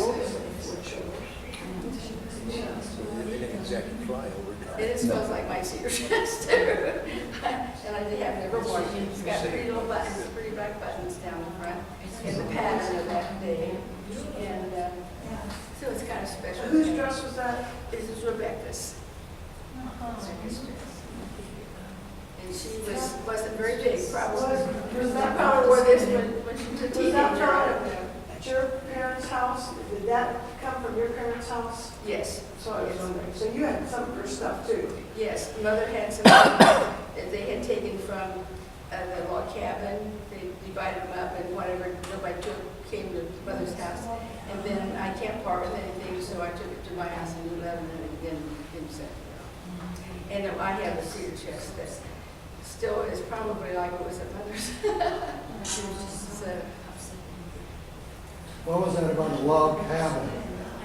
It smells like my cedar dress too. And I have never worn it. It's got pretty little buttons, pretty black buttons down the front, and the pattern of that day. And so it's kind of special. Whose dress was that? This is Rebecca's. Rebecca's dress. And she wasn't very big, probably. Was that Probably wore this when she was a Was teenager. that I don't know. at your parents' house? Did that come from your parents' house? Yes. So I was wondering. So you had some of her stuff too? Yes, Mother had some that they had taken from the log cabin. They divided them up and whatever, nobody came to Mother's house. And then I can't part with anything, so I took it to my house in New Lebanon and then sent it. And I have a cedar chest that still is probably like it was at Mother's. So, What was that about the log cabin?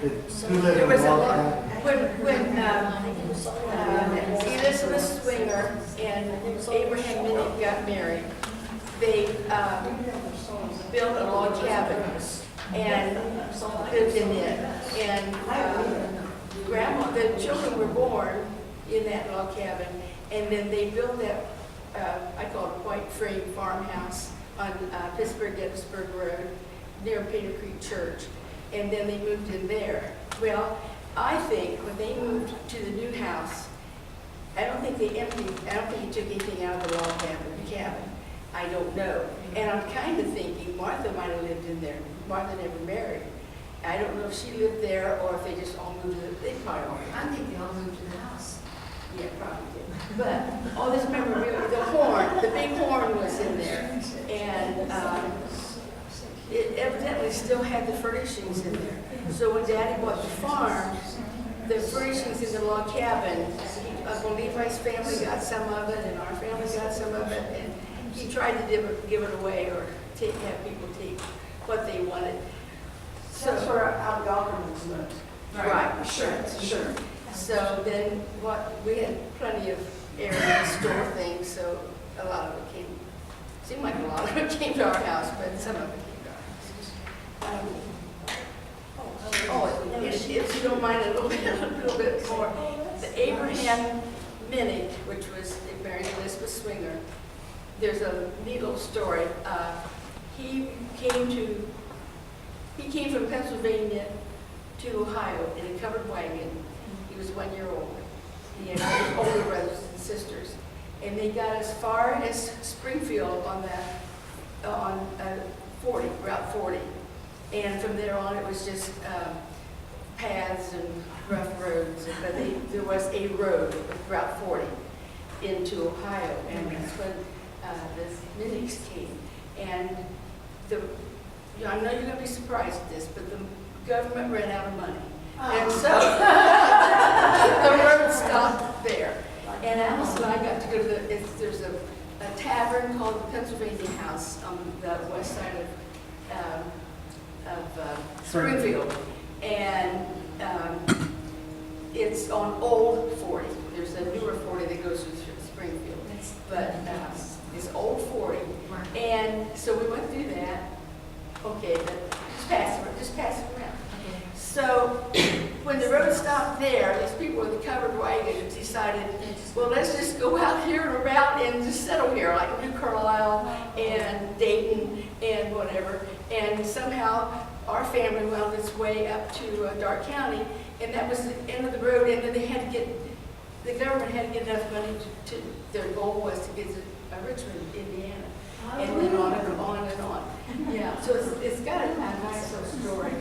Who lived there in was the a log lot, cabin? when Elizabeth Swinger and Abraham Minnick got married, they built a log cabin and lived in it. And the children were born in that log cabin, and then they built that, I call it White Frame Farmhouse on Pittsburgh-Gettysburg Road near Peter Creek Church. And then they moved in there. Well, I think when they moved to the new house, I don't think he took anything out of the log cabin. I don't know. And I'm kind of thinking Martha might have lived in there. Martha never married. I don't know if she lived there or if they just all moved to they probably all moved. I think they all moved to the house. Yeah, probably did. But all this memorabilia, the big horn was in there. And it evidently still had the furnishings in there. So when Daddy bought the farm, the furnishings in the log cabin, Uncle Levi's family got some of it, and our family got some of it, and he tried to give it away or have people take what they wanted. That's where Al Galkerman's lived. Right, Sure. So then we had plenty of area to store things, so a lot of it seemed like a lot of it came to our house, but some of it came to our house. If you don't mind a little bit more, the Abraham Minnick, which was married Elizabeth Swinger, there's a neat little story. He came from Pennsylvania to Ohio in a covered wagon. He was 1 year old. He had older brothers and sisters, and they got as far as Springfield on Route 40, and from there on it was just paths and rough roads. But there was a road, Route 40, into Ohio, and that's when the Minnicks came. And I know you're gonna be surprised at this, but the government ran out of money. Oh. And so the road stopped there. And Alice and I got to go to there's a tavern called the Pennsylvania House on the west side of Springfield. And it's on Old 40. There's a newer 40 that goes through Springfield. But it's Old 40. And so we went through that. Okay, but just pass it around. So when the road stopped there, these people with the covered wagons decided, well, let's just go out here and around and just settle here, like New Carlisle and Dayton and whatever. And somehow our family wound its way up to Dark County, and that was the end of the road. And then they had to get, the government had to get enough money to their goal was to get to Richmond, Indiana, and then on and on and on. Yeah, so it's got a nice little story.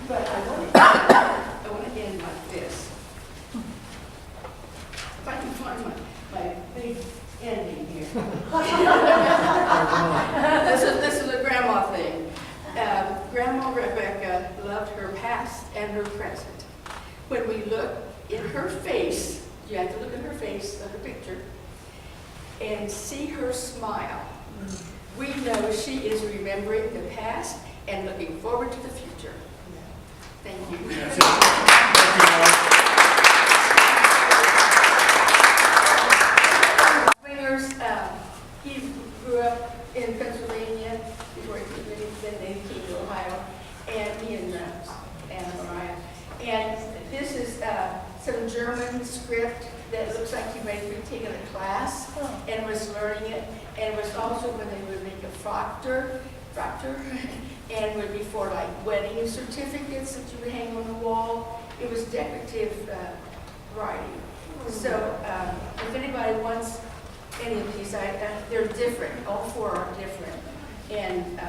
But I want to end like this. If I can find my big ending here. This is a grandma thing. Grandma Rebecca loved her past and her present. When we look in her face, you have to look at her face, at her picture, and see her smile. We know she is remembering the past and looking forward to the future. Thank you. That's it. Thank you, Laura. Swingers, he grew up in Pennsylvania before he came to Ohio, and he and Anna Mariah. And this is some German script that looks like he might have been taking a class and was learning it. And it was also when they would make a Proctor, and would be for like wedding certificates that you would hang on the wall. It was decorative writing. So if anybody wants any of these, they're different. All four are different. And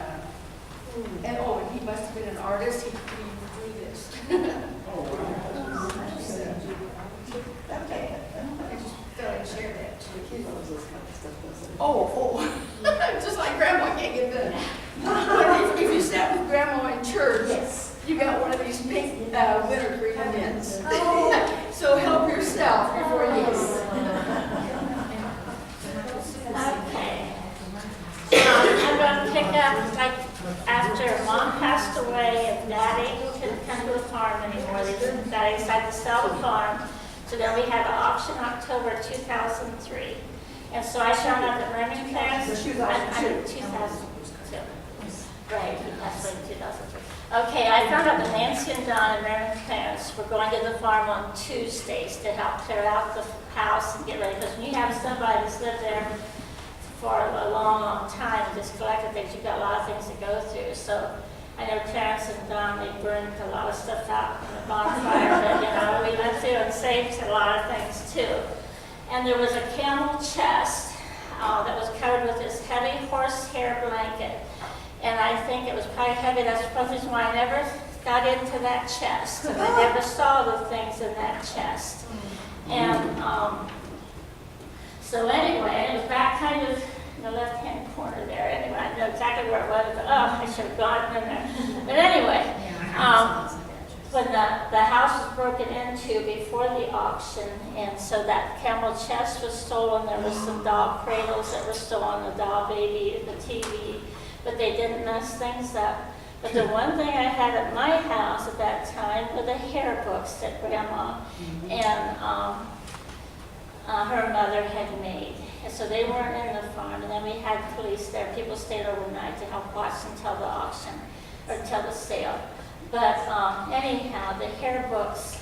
he must have been an artist. He drew this. Okay. I just thought I'd share that too. Just like Grandma can't get done. If you sat with Grandma in church, you got one of these pink wintergreen mints. So help yourself before you. Okay. I'm going to pick up, like, after Mom passed away and Daddy couldn't come to the farm anymore. Daddy decided to sell the farm. So then we had an auction October 2003. And so I showed up at Remington's. 2002. Right, he passed away in 2003. Okay, I found out that Nancy and Don and Remington's were going to the farm on Tuesdays to help clear out the house and get ready. Because when you have somebody that's lived there for a long, long time and just collected things, you've got a lot of things to go through. So I know Clarence and Don, they burned a lot of stuff out in the bonfire, but we went through and saved a lot of things too. And there was a camel chest that was covered with this heavy horsehair blanket. And I think it was probably heavy. That's probably why I never got into that chest. And I never saw the things in that chest. And so anyway, it was back kind of in the left-hand corner there. Anyway, I know exactly where it was. But, I should have gone in there. But anyway, when the house was broken into before the auction, and so that camel chest was stolen. There was some doll cradles that were still on the doll baby, the TV, but they didn't mess things up. But the one thing I had at my house at that time were the hair books that Grandma and her mother had made. And so they weren't in the farm, and then we had police there. People stayed overnight to help watch until the auction, or until the sale. But anyhow, the hair books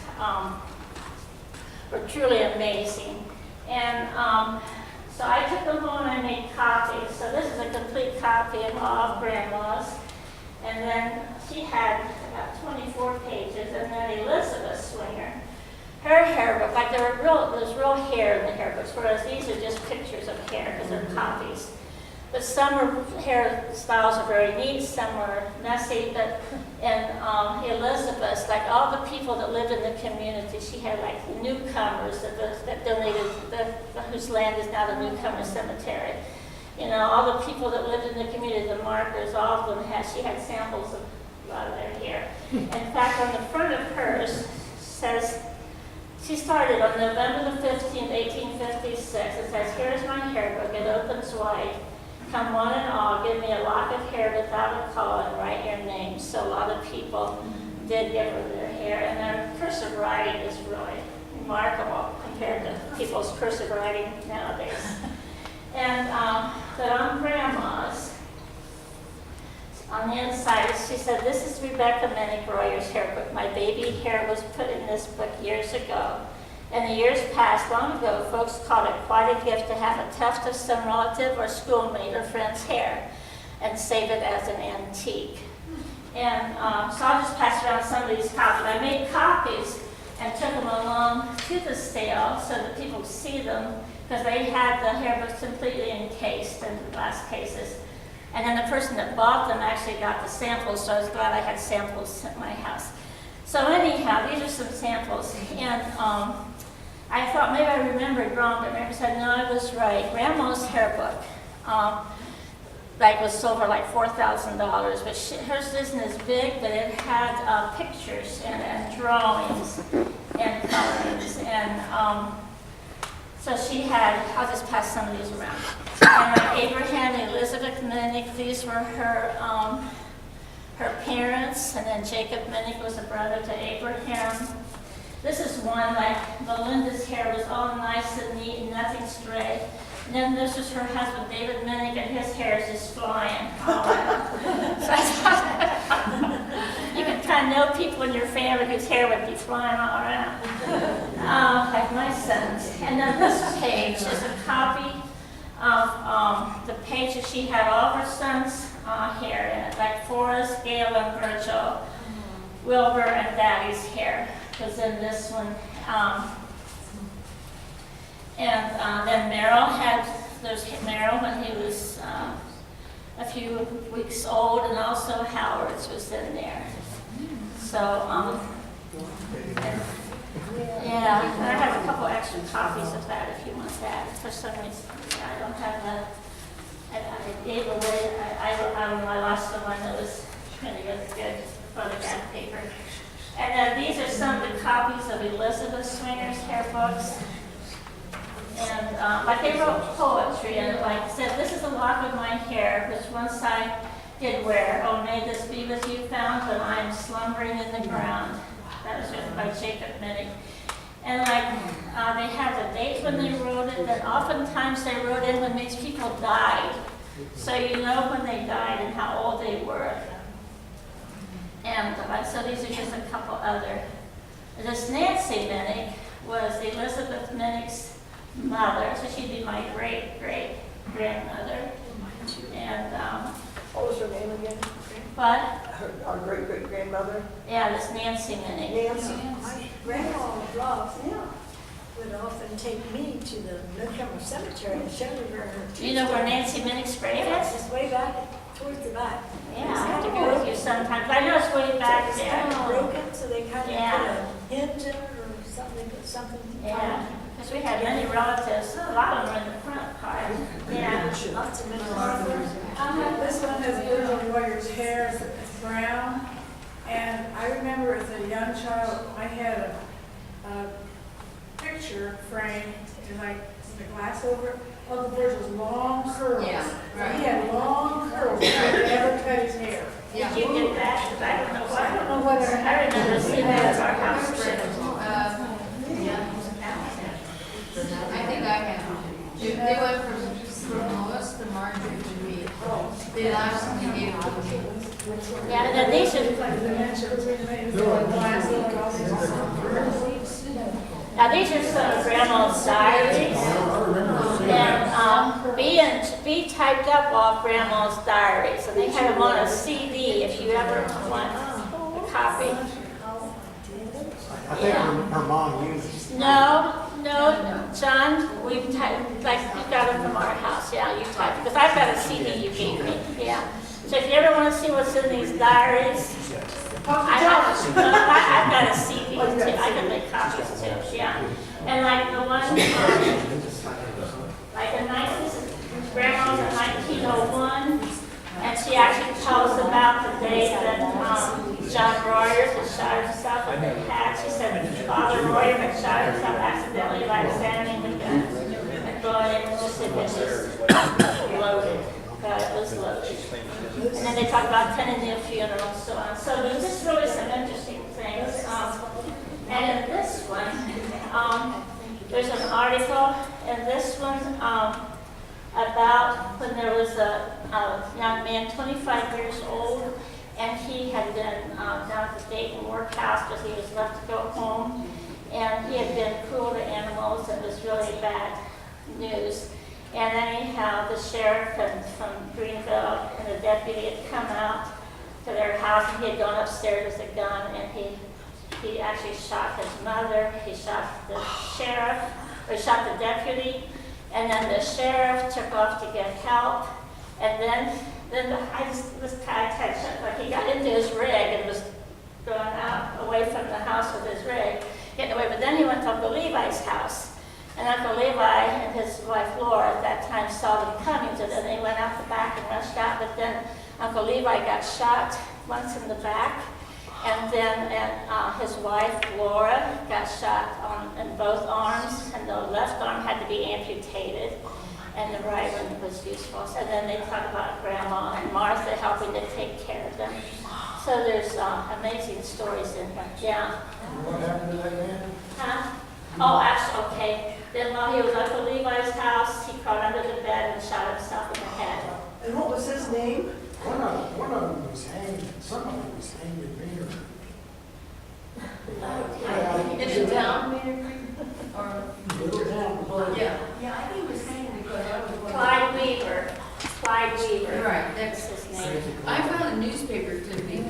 were truly amazing. And so I took them home and I made copies. So this is a complete copy of all of Grandma's. And then she had about 24 pages. And then Elizabeth Swinger, her hair book, like there's real hair in the hair books, whereas these are just pictures of hair because they're copies. But some hairstyles are very neat, some were messy, but in Elizabeth's, like all the people that lived in the community, she had like newcomers that donated, whose land is now the Newcomer Cemetery. You know, all the people that lived in the community, the markers, all of them had, she had samples of a lot of their hair. In fact, on the front of hers says, she started on November the 15th, 1856. It says, "Here's my hair book. It opens wide. Come one and all, give me a lock of hair without a call and write your name." So a lot of people did give her their hair, and their cursive writing is really remarkable compared to people's cursive writing nowadays. And but on Grandma's, on the inside, she said, "This is Rebecca Minnick Royer's hair book. My baby hair was put in this book years ago. In the years past, long ago, folks called it quite a gift to have a tuft of some relative or schoolmate or friend's hair and save it as an antique." And so I'll just pass around some of these copies. I made copies and took them along to the sale so that people could see them, because they had the hair books completely encased in glass cases. And then the person that bought them actually got the samples, so I was glad I had samples at my house. So anyhow, these are some samples. And I thought maybe I remembered wrong, but Mary said, no, I was right. Grandma's hair book was sold for like $4,000, but hers isn't as big, but it had pictures and drawings and colorings. And so she had, I'll just pass some of these around. And Abraham and Elizabeth Minnick, these were her her parents, and then Jacob Minnick was a brother to Abraham. This is one, like Melinda's hair was all nice and neat and nothing stray. And then this is her husband, David Minnick, and his hair is just flying all around. So I thought, you can kind of know people in your family whose hair would be flying all around, like my son's. And then this page is a copy of the page that she had all her sons' hair in it, like Forrest, Gail, and Virgil, Wilbur, and Daddy's hair was in this one. And then Merrill there's Merrill when he was a few weeks old, and also Howard's was in there. So, yeah, and I have a couple extra copies of that if you want that. For some reason, I don't have that. I gave away, I lost the one that was really good photograph paper. And then these are some of the copies of Elizabeth Swinger's hair books. And like they wrote poetry, and like said, "This is a lock of my hair, which once I did wear. Oh, may this be with you found when I am slumbering in the ground." That was written by Jacob Minnick. And like they had the dates when they wrote it, and oftentimes they wrote in when these people died, so you know when they died and how old they were. And so these are just a couple other. This Nancy Minnick was Elizabeth Minnick's mother, so she'd be my great-great-grandmother. And, What was her name again? but, Our great-great-grandmother? yeah, this Nancy Minnick. Nancy. My grandma would often take me to the Newcomer Cemetery and show me where her. Do you know where Nancy Minnick's grave Yes, is? it's way back towards the back. Yeah, I have to go with you sometimes. I know it's way back It's there. kind of broken, so they kind of Yeah. put a hinge in it or something, put something. Yeah, because we had many relatives, a lot of them were in the front part. Yeah. Lots of many. This one has Virgil Royer's hair, it's brown, and I remember as a young child, I had a picture frame, and like the glass over it, of Virgil's long curls. Yeah, right. He had long curls, but he never cut his hair. Did you get that? 'Cause I don't know I don't why. know whether. I remember seeing that at our house too. Yeah. I think I have. They went from Lois to Marjorie to me. The last one they gave to me. Yeah, and then these are, now these are some of Grandma's diaries. And B typed up all of Grandma's diaries, and they had them on a CD if you ever want a copy. I think her mom used it. No, John, we've typed, like, you got them from our house, yeah, you typed, because I've got a CD you gave me, yeah. So if you ever want to see what's in these diaries, I've got a CD too, I can make copies too, yeah. And like the one, like a nice, Grandma's a 1901. And she actually tells about the day that John Royer had shot himself with a hat. She said Father Royer had shot himself accidentally by examining the gun and blowing it just if it was loaded. But it was loaded. And then they talk about Kennedy funeral and so on. So there's just really some interesting things. And in this one, there's an article in this one about when there was a young man, 25 years old, and he had been down at the Dayton workhouse because he was left to go home, and he had been cruel to animals, and it was really bad news. And anyhow, the sheriff from Greenville and the deputy had come out to their house, and he had gone upstairs with a gun, and he actually shot his mother, he shot the sheriff, or shot the deputy, and then the sheriff took off to get help, and then this guy like he got into his rig and was going out away from the house with his rig, getting away, but then he went to Uncle Levi's house, and Uncle Levi and his wife Laura at that time saw them coming, so then they went out the back and rushed out, but then Uncle Levi got shot once in the back, and then his wife, Laura, got shot in both arms, and the left arm had to be amputated, and the right one was useful. And then they talk about Grandma and Martha helping to take care of them. So there's amazing stories in here. Yeah. What happened to that man? Huh? Oh, actually, okay. Then while he was at Uncle Levi's house, he crawled under the bed and shot himself in the head. And what was his name? One of them was hanged, somebody was hanged in Maynard. In the town, or, Little town, yeah. Yeah, I think it was hanging because I was. Clyde Weaver. Clyde Weaver. Right, That's that's, his name. I found a newspaper clipping.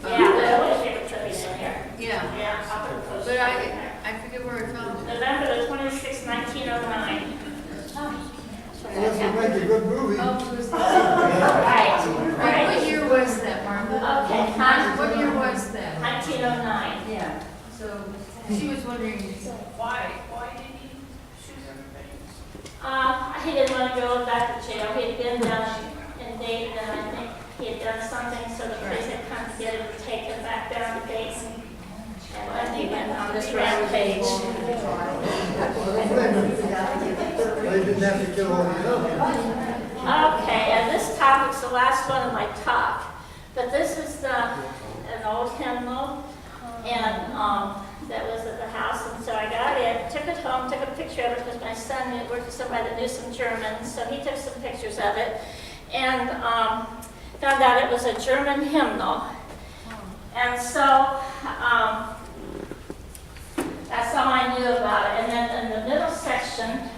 Yeah, the newspaper clippings in here. Yeah, Yeah, I'll put a post but in there. I forget where I found it. November the 26th, 1909. This would make a good movie. Oh, it was Right, What right. year was that, Martha? Okay, huh? What year was that? 1909. Yeah, so she was wondering Why did he shoot everybody? He didn't want to go back to jail. He had been down in Dayton, and I think he had done something, so the police had come to get him to take him back down to Dayton. And then he went on this rampage. They didn't have to kill all the others. Okay, and this topic's the last one of my talk, but this is an old hymnal, and that was at the house, and so I got it, took it home, took a picture of it, because my son worked with somebody that knew some German, so he took some pictures of it, and found out it was a German hymnal. And so that's all I knew about it. And then in the middle section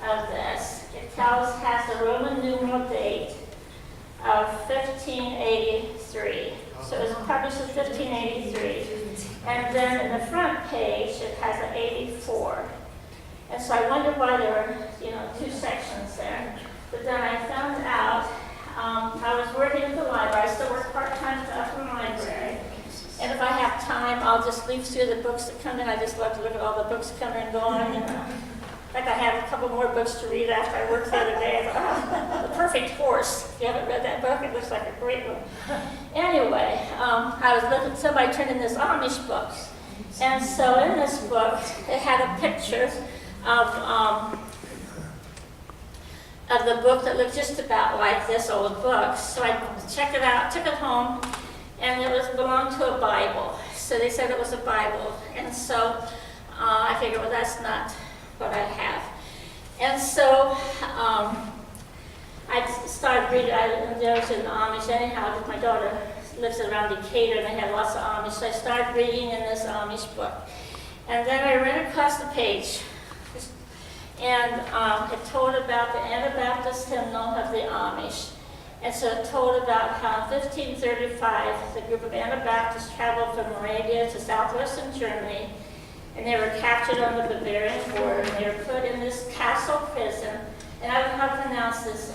of this, it has the Roman numeral date of 1583. So it was published in 1583. And then in the front page, it has an 84. And so I wondered why there were, two sections there. But then I found out, I was working at the library. I still work part-time at the Upland Library. And if I have time, I'll just leaf through the books that come in. I just love to look at all the books that come in and go on. In fact, I have a couple more books to read after I worked the other day. I thought, The Perfect Horse. If you haven't read that book, it looks like a great one. Anyway, I was looking, somebody turned in this Amish book. And so in this book, it had a picture of the book that looked just about like this old book. So I checked it out, took it home, and it belonged to a Bible. So they said it was a Bible. And so I figured, well, that's not what I have. And so I started reading. There was an Amish anyhow, because my daughter lives around Decatur, and they had lots of Amish. So I started reading in this Amish book. And then I ran across the page, and it told about the Anabaptist hymnal of the Amish. And so it told about how in 1535, the group of Anabaptists traveled from Moravia to southwestern Germany, and they were captured on the Bavarian border, and they were put in this castle prison. And I don't know how to pronounce this,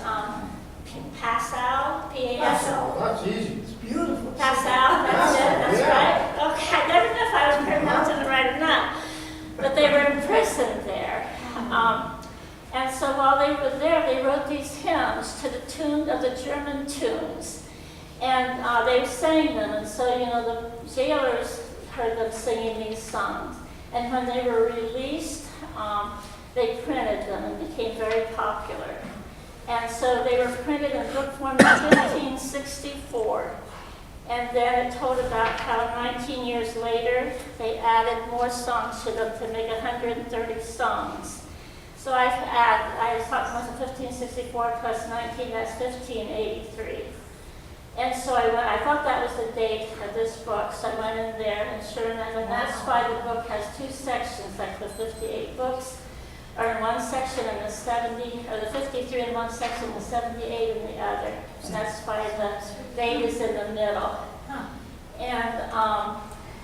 Passau, P-A-S-O. That's easy. It's beautiful. Passau, that's it, that's Yeah. right. Okay, I never know if I was pronouncing it right or not. But they were imprisoned there. And so while they were there, they wrote these hymns to the tune of the German tunes. And they sang them, and so, the jailers heard them singing these songs. And when they were released, they printed them and became very popular. And so they were printed in book form in 1564. And then it told about how 19 years later, they added more songs to them to make 130 songs. So I thought 1564 plus 19, that's 1583. And so I thought that was the date of this book, so I went in there, and sure enough, and that's why the book has two sections, like the 58 books are in one section and the 70, or the 53 in one section, the 78 in the other. And that's why the date is in the middle. And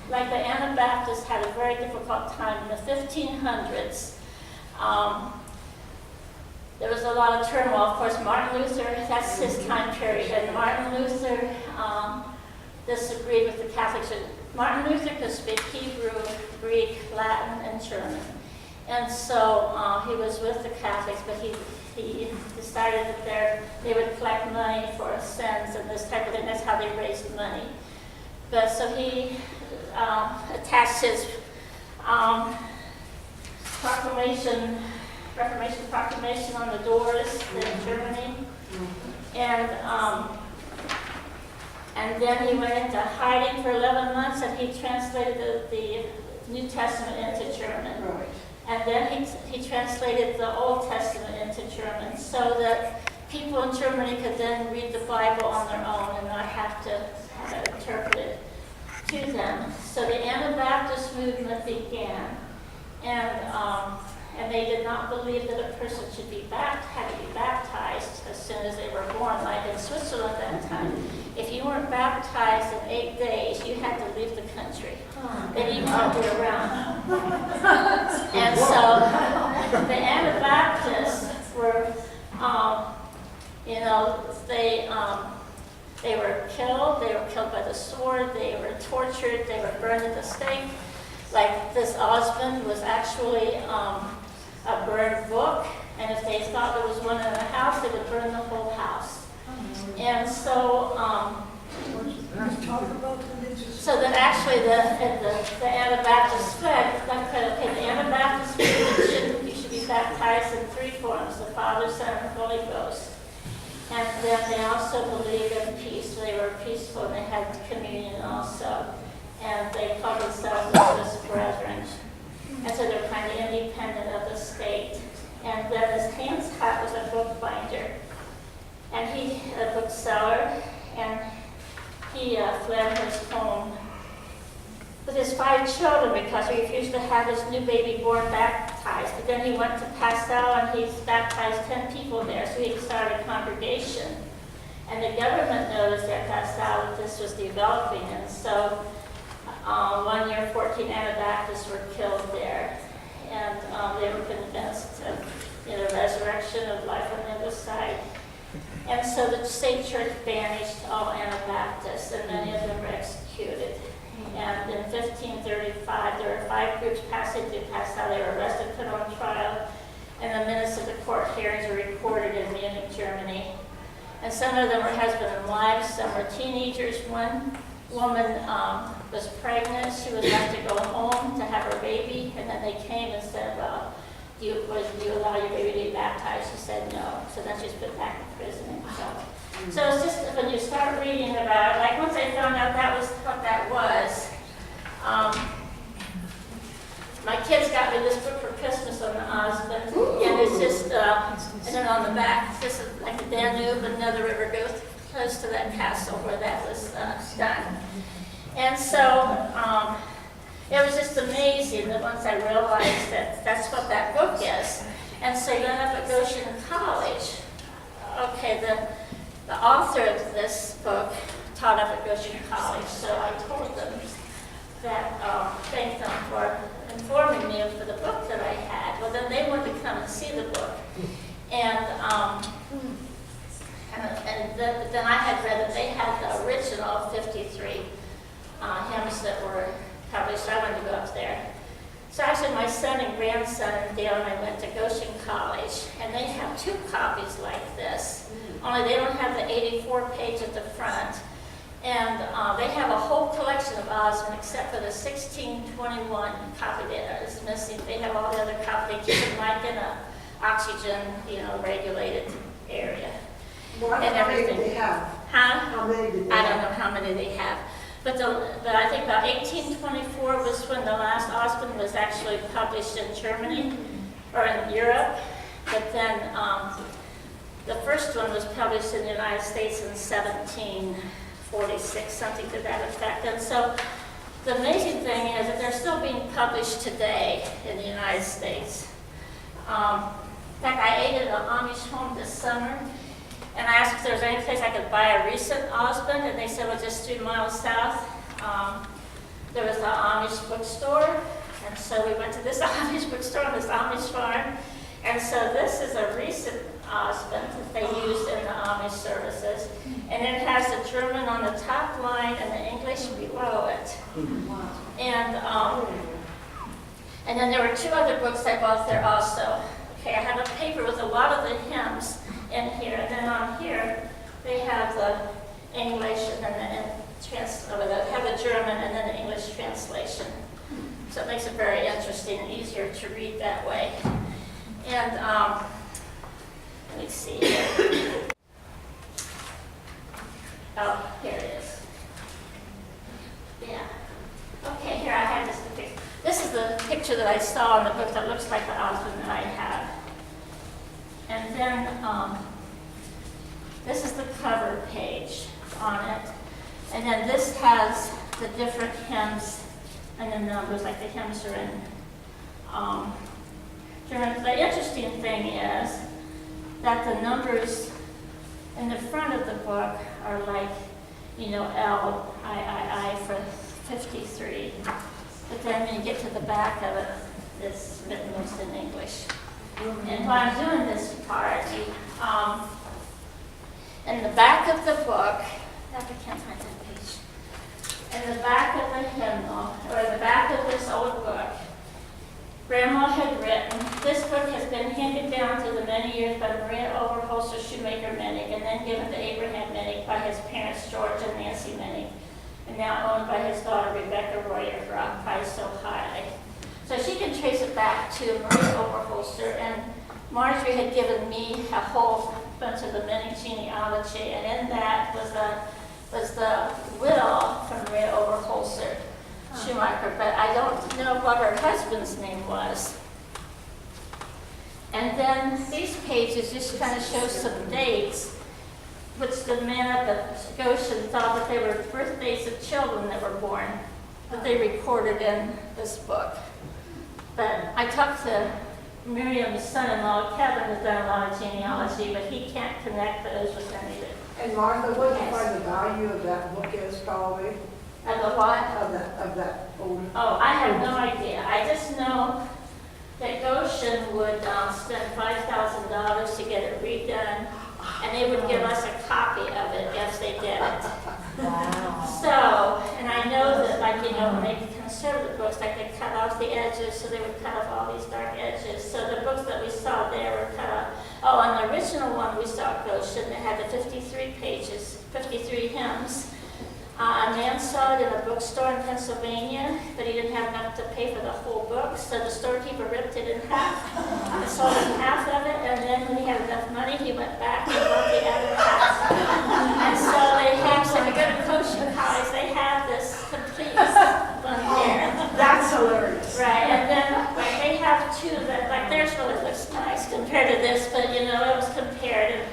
like the Anabaptists had a very difficult time in the 1500s. There was a lot of turmoil. Of course, Martin Luther, that's his time period. And Martin Luther disagreed with the Catholics. Martin Luther could speak Hebrew, Greek, Latin, and German. And so he was with the Catholics, but he decided that they would collect money for sins and this type of thing. That's how they raised money. But so he attached his Reformation Proclamation on the doors in Germany. And then he went into hiding for 11 months, and he translated the New Testament into German. Right. And then he translated the Old Testament into German so that people in Germany could then read the Bible on their own and not have to have it interpreted to them. So the Anabaptist movement began, and they did not believe that a person had to be baptized as soon as they were born, like in Switzerland at that time. If you weren't baptized in 8 days, you had to leave the country. They didn't want to be around. And so the Anabaptists were, they were killed. They were killed by the sword. They were tortured. They were burned at the stake. Like this Osmond was actually a burned book, and if they thought there was one in the house, they would burn the whole house. And so, so that actually the Anabaptists fled. Okay, the Anabaptists you should be baptized in 3 forms: the Father, Son, and Holy Ghost. And then they also believed in peace. They were peaceful, and they had communion also. And they called themselves the Swiss Brethren. And so they're kind of independent of the state. And then this Hans Kott was a bookbinder. And he, a bookseller, and he fled his home with his 5 children because he refused to have his new baby born baptized. But then he went to Passau, and he baptized 10 people there, so he started a congregation. And the government noticed at Passau that this was developing, and so 1 year, 14 Anabaptists were killed there, and they were convinced of the resurrection of life on the other side. And so the state church banished all Anabaptists, and many of them were executed. And in 1535, there were 5 groups passing through Passau. They were arrested, put on trial, and the minutes of the court hearings are recorded in Munich, Germany. And some of them were husband and wives, some were teenagers. One woman was pregnant. She was about to go home to have her baby, and then they came and said, well, do you allow your baby to be baptized? She said no. So then she was put back in prison. So it's just when you start reading about it, like once I found out that was what that was, my kids got me this book for Christmas on the Osmond, and it's just, and then on the back, it's just like the Danube, another river goes close to that castle where that was done. And so it was just amazing that once I realized that that's what that book is. And so then up at Goshen College, okay, the author of this book taught up at Goshen College, so I told them that, thank them for informing me of the book that I had. Well, then they wanted to come and see the book. And then I had read that they had the original 53 hymns that were published. So I wanted to go up there So actually, my son and grandson and Dale and I went to Goshen College, and they have 2 copies like this, only they don't have the 84 page at the front. And they have a whole collection of Osmond except for the 1621 copy that is missing. They have all the other copies. They keep them like in a oxygen, regulated area. Well, I don't know how many they have. Huh? How many did they I don't have? know how many they have. But I think about 1824 was when the last Osmond was actually published in Germany or in Europe. But then the first one was published in the United States in 1746, something to that effect. And so the amazing thing is that they're still being published today in the United States. In fact, I ate at an Amish home this summer, and I asked if there was any place I could buy a recent Osmond, and they said, well, just 3 miles south. There was the Amish bookstore, and so we went to this Amish bookstore on this Amish farm. And so this is a recent Osmond that they used in the Amish services. And it has the German on the top line and the English below it. And then there were 2 other books I bought there also. Okay, I have a paper with a lot of the hymns in here, and then on here they have the English and then they have the German and then the English translation. So it makes it very interesting and easier to read that way. And let me see here. Oh, here it is. Yeah. Okay, here I have this picture. This is the picture that I saw in the book that looks like the Osmond that I have. And then this is the cover page on it. And then this has the different hymns and the numbers, like the hymns are in German. The interesting thing is that the numbers in the front of the book are like, L, I for 53. But then when you get to the back of it, it's written most in English. And while I'm doing this part, in the back of the book, I can't find that page. In the back of the hymnal, or in the back of this old book, Grandma had written, this book has been handed down through the many years by Maria Overholser Shoemaker Mennig, and then given to Abraham Mennig by his parents George and Nancy Mennig, and now owned by his daughter Rebecca Royer, for our price so highly. So she can trace it back to Maria Overholser, and Marjorie had given me a whole bunch of the Mennig genealogy, and in that was the will from Maria Overholser Schumacher, but I don't know what her husband's name was. And then these pages just kind of show some dates, which the men up at Goshen thought that they were birthdays of children that were born, that they recorded in this book. But I talked to Miriam's son-in-law, Kevin, has done a lot of genealogy, but he can't connect those with anything. And Martha, what do you find the value of that book is probably? And the what? Of that old? Oh, I have no idea. I just know that Goshen would spend $5,000 to get it redone, and they would give us a copy of it if they did it. Wow. So, and I know that, like, when they conserve the books, like they cut off the edges, so they would cut off all these dark edges. So the books that we saw there were cut off. Oh, and the original one we saw at Goshen, it had the 53 pages, 53 hymns. A man saw it in a bookstore in Pennsylvania, but he didn't have enough to pay for the whole book, so the storekeeper ripped it in half and sold him half of it, and then when he had enough money, he went back and bought the other half. And so they have, so if you go to Goshen College, they have this complete one here. That's hilarious. Right, and then like, they have 2 that, like theirs really looks nice compared to this, but it was compared.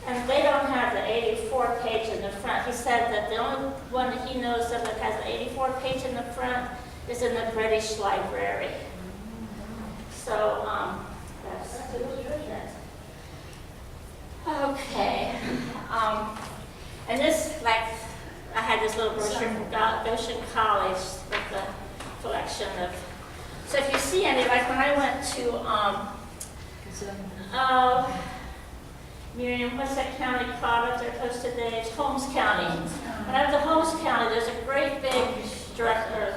And they don't have the 84 page in the front. He said that the only one that he knows of that has the 84 page in the front is in the British Library. So, that's it. Okay. And this, like, I had this little brochure from Goshen College with the collection of, so if you see any, like when I went to, Miriam, what's that county called up there close to Dave's? Holmes County. When I went to Holmes County, there's a great big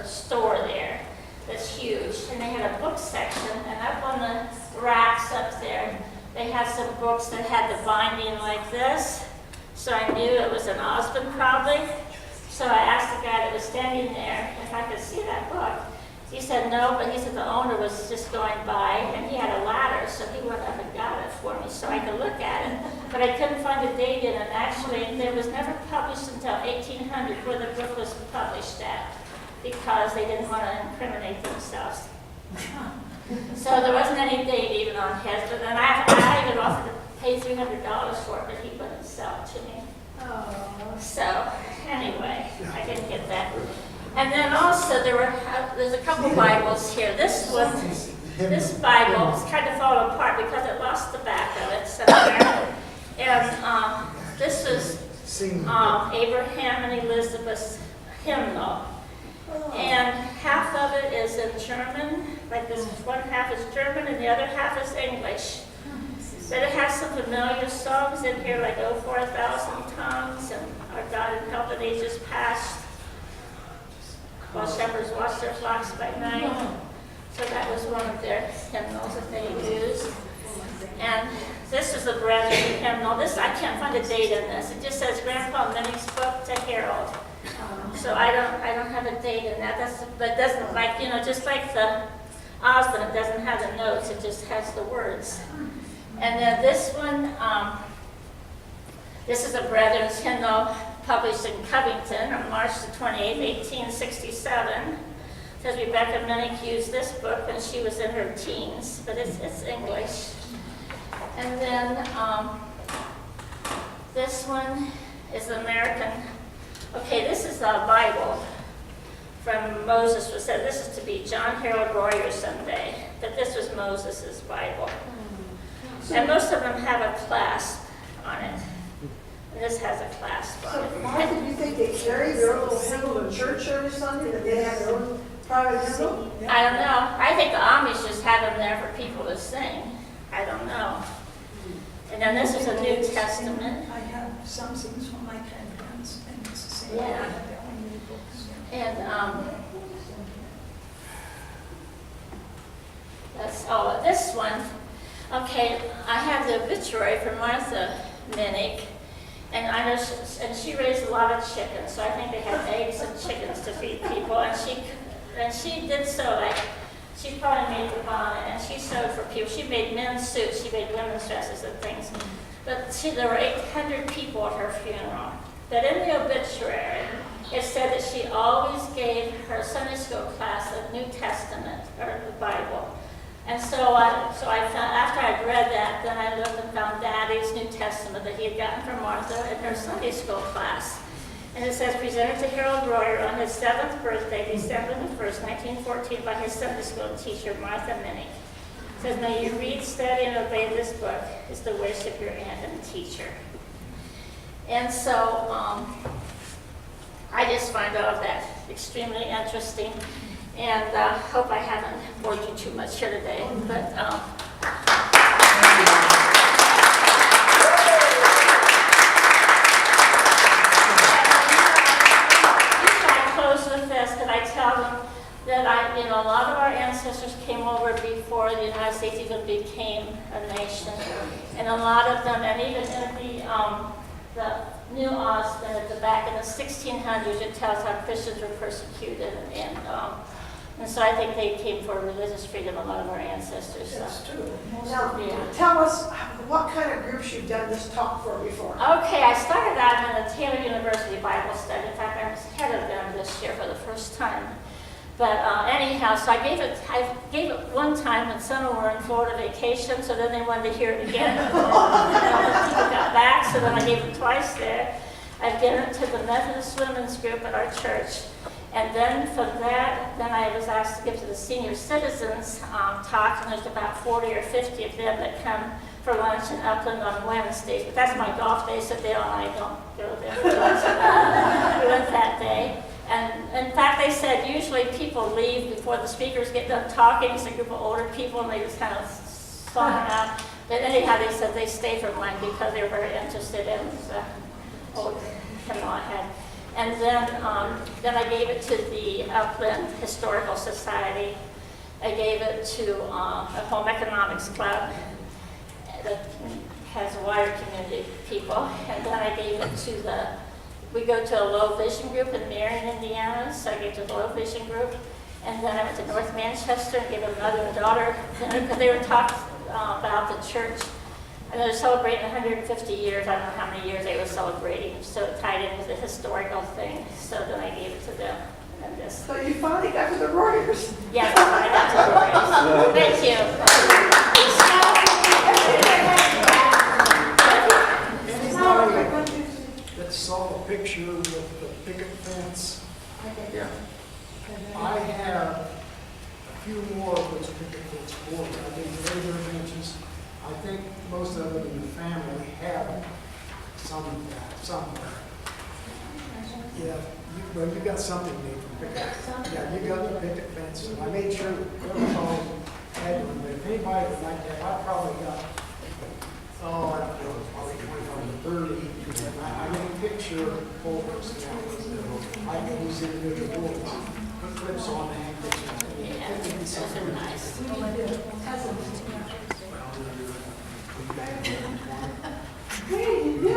store there. that's huge. And they had a book section, and up on the racks up there, they had some books that had the binding like this. So I knew it was an Osmond probably. So I asked the guy that was standing there if I could see that book. He said no, but he said the owner was just going by, and he had a ladder, so he went up and got it for me so I could look at it. But I couldn't find a date in it. Actually, it was never published until 1800, where the book was published at, because they didn't want to incriminate themselves. So there wasn't any date even on his, but then I even offered to pay $300 for it, but he wouldn't sell it to me. So anyway, I didn't get that. And then also there's a couple Bibles here. This one, this Bible is kind of falling apart because it lost the back of it somewhere. And this is Abraham and Elizabeth's hymnal. And half of it is in German, like this one half is German and the other half is English. But it has some familiar songs in here, like "Oh, for 1,000 tongues" and "Our God in Help in Ages Past," "While Shepherds Watch Their Flocks by Night." So that was one of their hymnals that they used. And this is the Brethren hymnal. This, I can't find a date in this. It just says Grandpa Minnick's book to Harold. So I don't have a date in that. But it doesn't, like, you know, just like the Osmond, it doesn't have the notes. It just has the words. And then this one, this is a Brethren's hymnal published in Covington on March the 28th, 1867. It says Rebecca Minnick used this book when she was in her teens, but it's English. And then this one is American. Okay, this is the Bible from Moses. Was said this is to be John Harold Royer someday, but this was Moses's Bible. And most of them have a clasp on it. And this has a clasp So on it. why did you think they carried their own hymnal to church every Sunday, that they have their own private hymnal? I don't know. I think the Amish just have them there for people to sing. I don't know. And then this is a New Testament. I have some things from my grandparents, and it's the same. Yeah. They have their own little books. And this one. Okay, I have the obituary for Martha Minnick, and I know she raised a lot of chickens, so I think they had eggs and chickens to feed people, and she did sew, like, she probably made the bonnet, and she sewed for people. She made men's suits, she made women's dresses and things, but there were 800 people at her funeral. But in the obituary, it said that she always gave her Sunday school class the New Testament, or the Bible. And so I found, after I'd read that, then I looked and found Daddy's New Testament that he had gotten from Martha in her Sunday school class. And it says, presented to Harold Royer on his 7th birthday, December the 1st, 1914, by his Sunday school teacher, Martha Minnick. It says, may you read, study, and obey this book, is the wish of your aunt and teacher. And so I just find all of that extremely interesting. And hope I haven't bored you too much here today. But I close with this, that I tell them that a lot of our ancestors came over before the United States even became a nation, and a lot of them, and even in the New Osmond at the back in the 1600s, it tells how Christians were persecuted and so I think they came for religious freedom, a lot of our ancestors. So. That's true. Now, Yeah. tell us what kind of groups you've done this talk for before. Okay, I started out in the Taylor University Bible Study. In fact, I was head of them this year for the first time. But anyhow, so I gave it one time when some were in Florida vacation, so then they wanted to hear it again. And then people got back, so then I gave it twice there. I've given it to the Methodist Women's Group at our church. And then from that, then I was asked to give to the senior citizens talk, and there's about 40 or 50 of them that come for lunch in Upland on Wednesdays. But that's my golf day, so Dale and I don't go there for lunch. We went that day. And in fact, they said usually people leave before the speakers get done talking. It's a group of older people, and they just kind of saw them out. But anyhow, they said they stayed for mine because they were very interested in the old hymnal I had. And then I gave it to the Upland Historical Society. I gave it to a home economics club that has wider community people. And then I gave it to we go to a low vision group in Marion, Indiana, so I gave it to the low vision group. And then I went to North Manchester and gave a mother and daughter dinner because they were talking about the church. And they're celebrating 150 years. I don't know how many years they were celebrating, so it tied in with the historical thing. So then I gave it to them. And this. So you finally got to the Reuters. Yes, I got to the Thank you. That saw a picture of the picket fence. Yeah. I have a few more of those picket fence boards. I did razor benches. I think most of them in the family have some of that somewhere. Yeah, you got something made from picket. Yeah, you got the picket fence. And I made sure that was all had one. But if anybody would like that, I probably got, I don't know, probably 25 or 30. I made a picture folders now. I can use individual boards, put clips on the handkerchief. Yeah, those are nice. Well,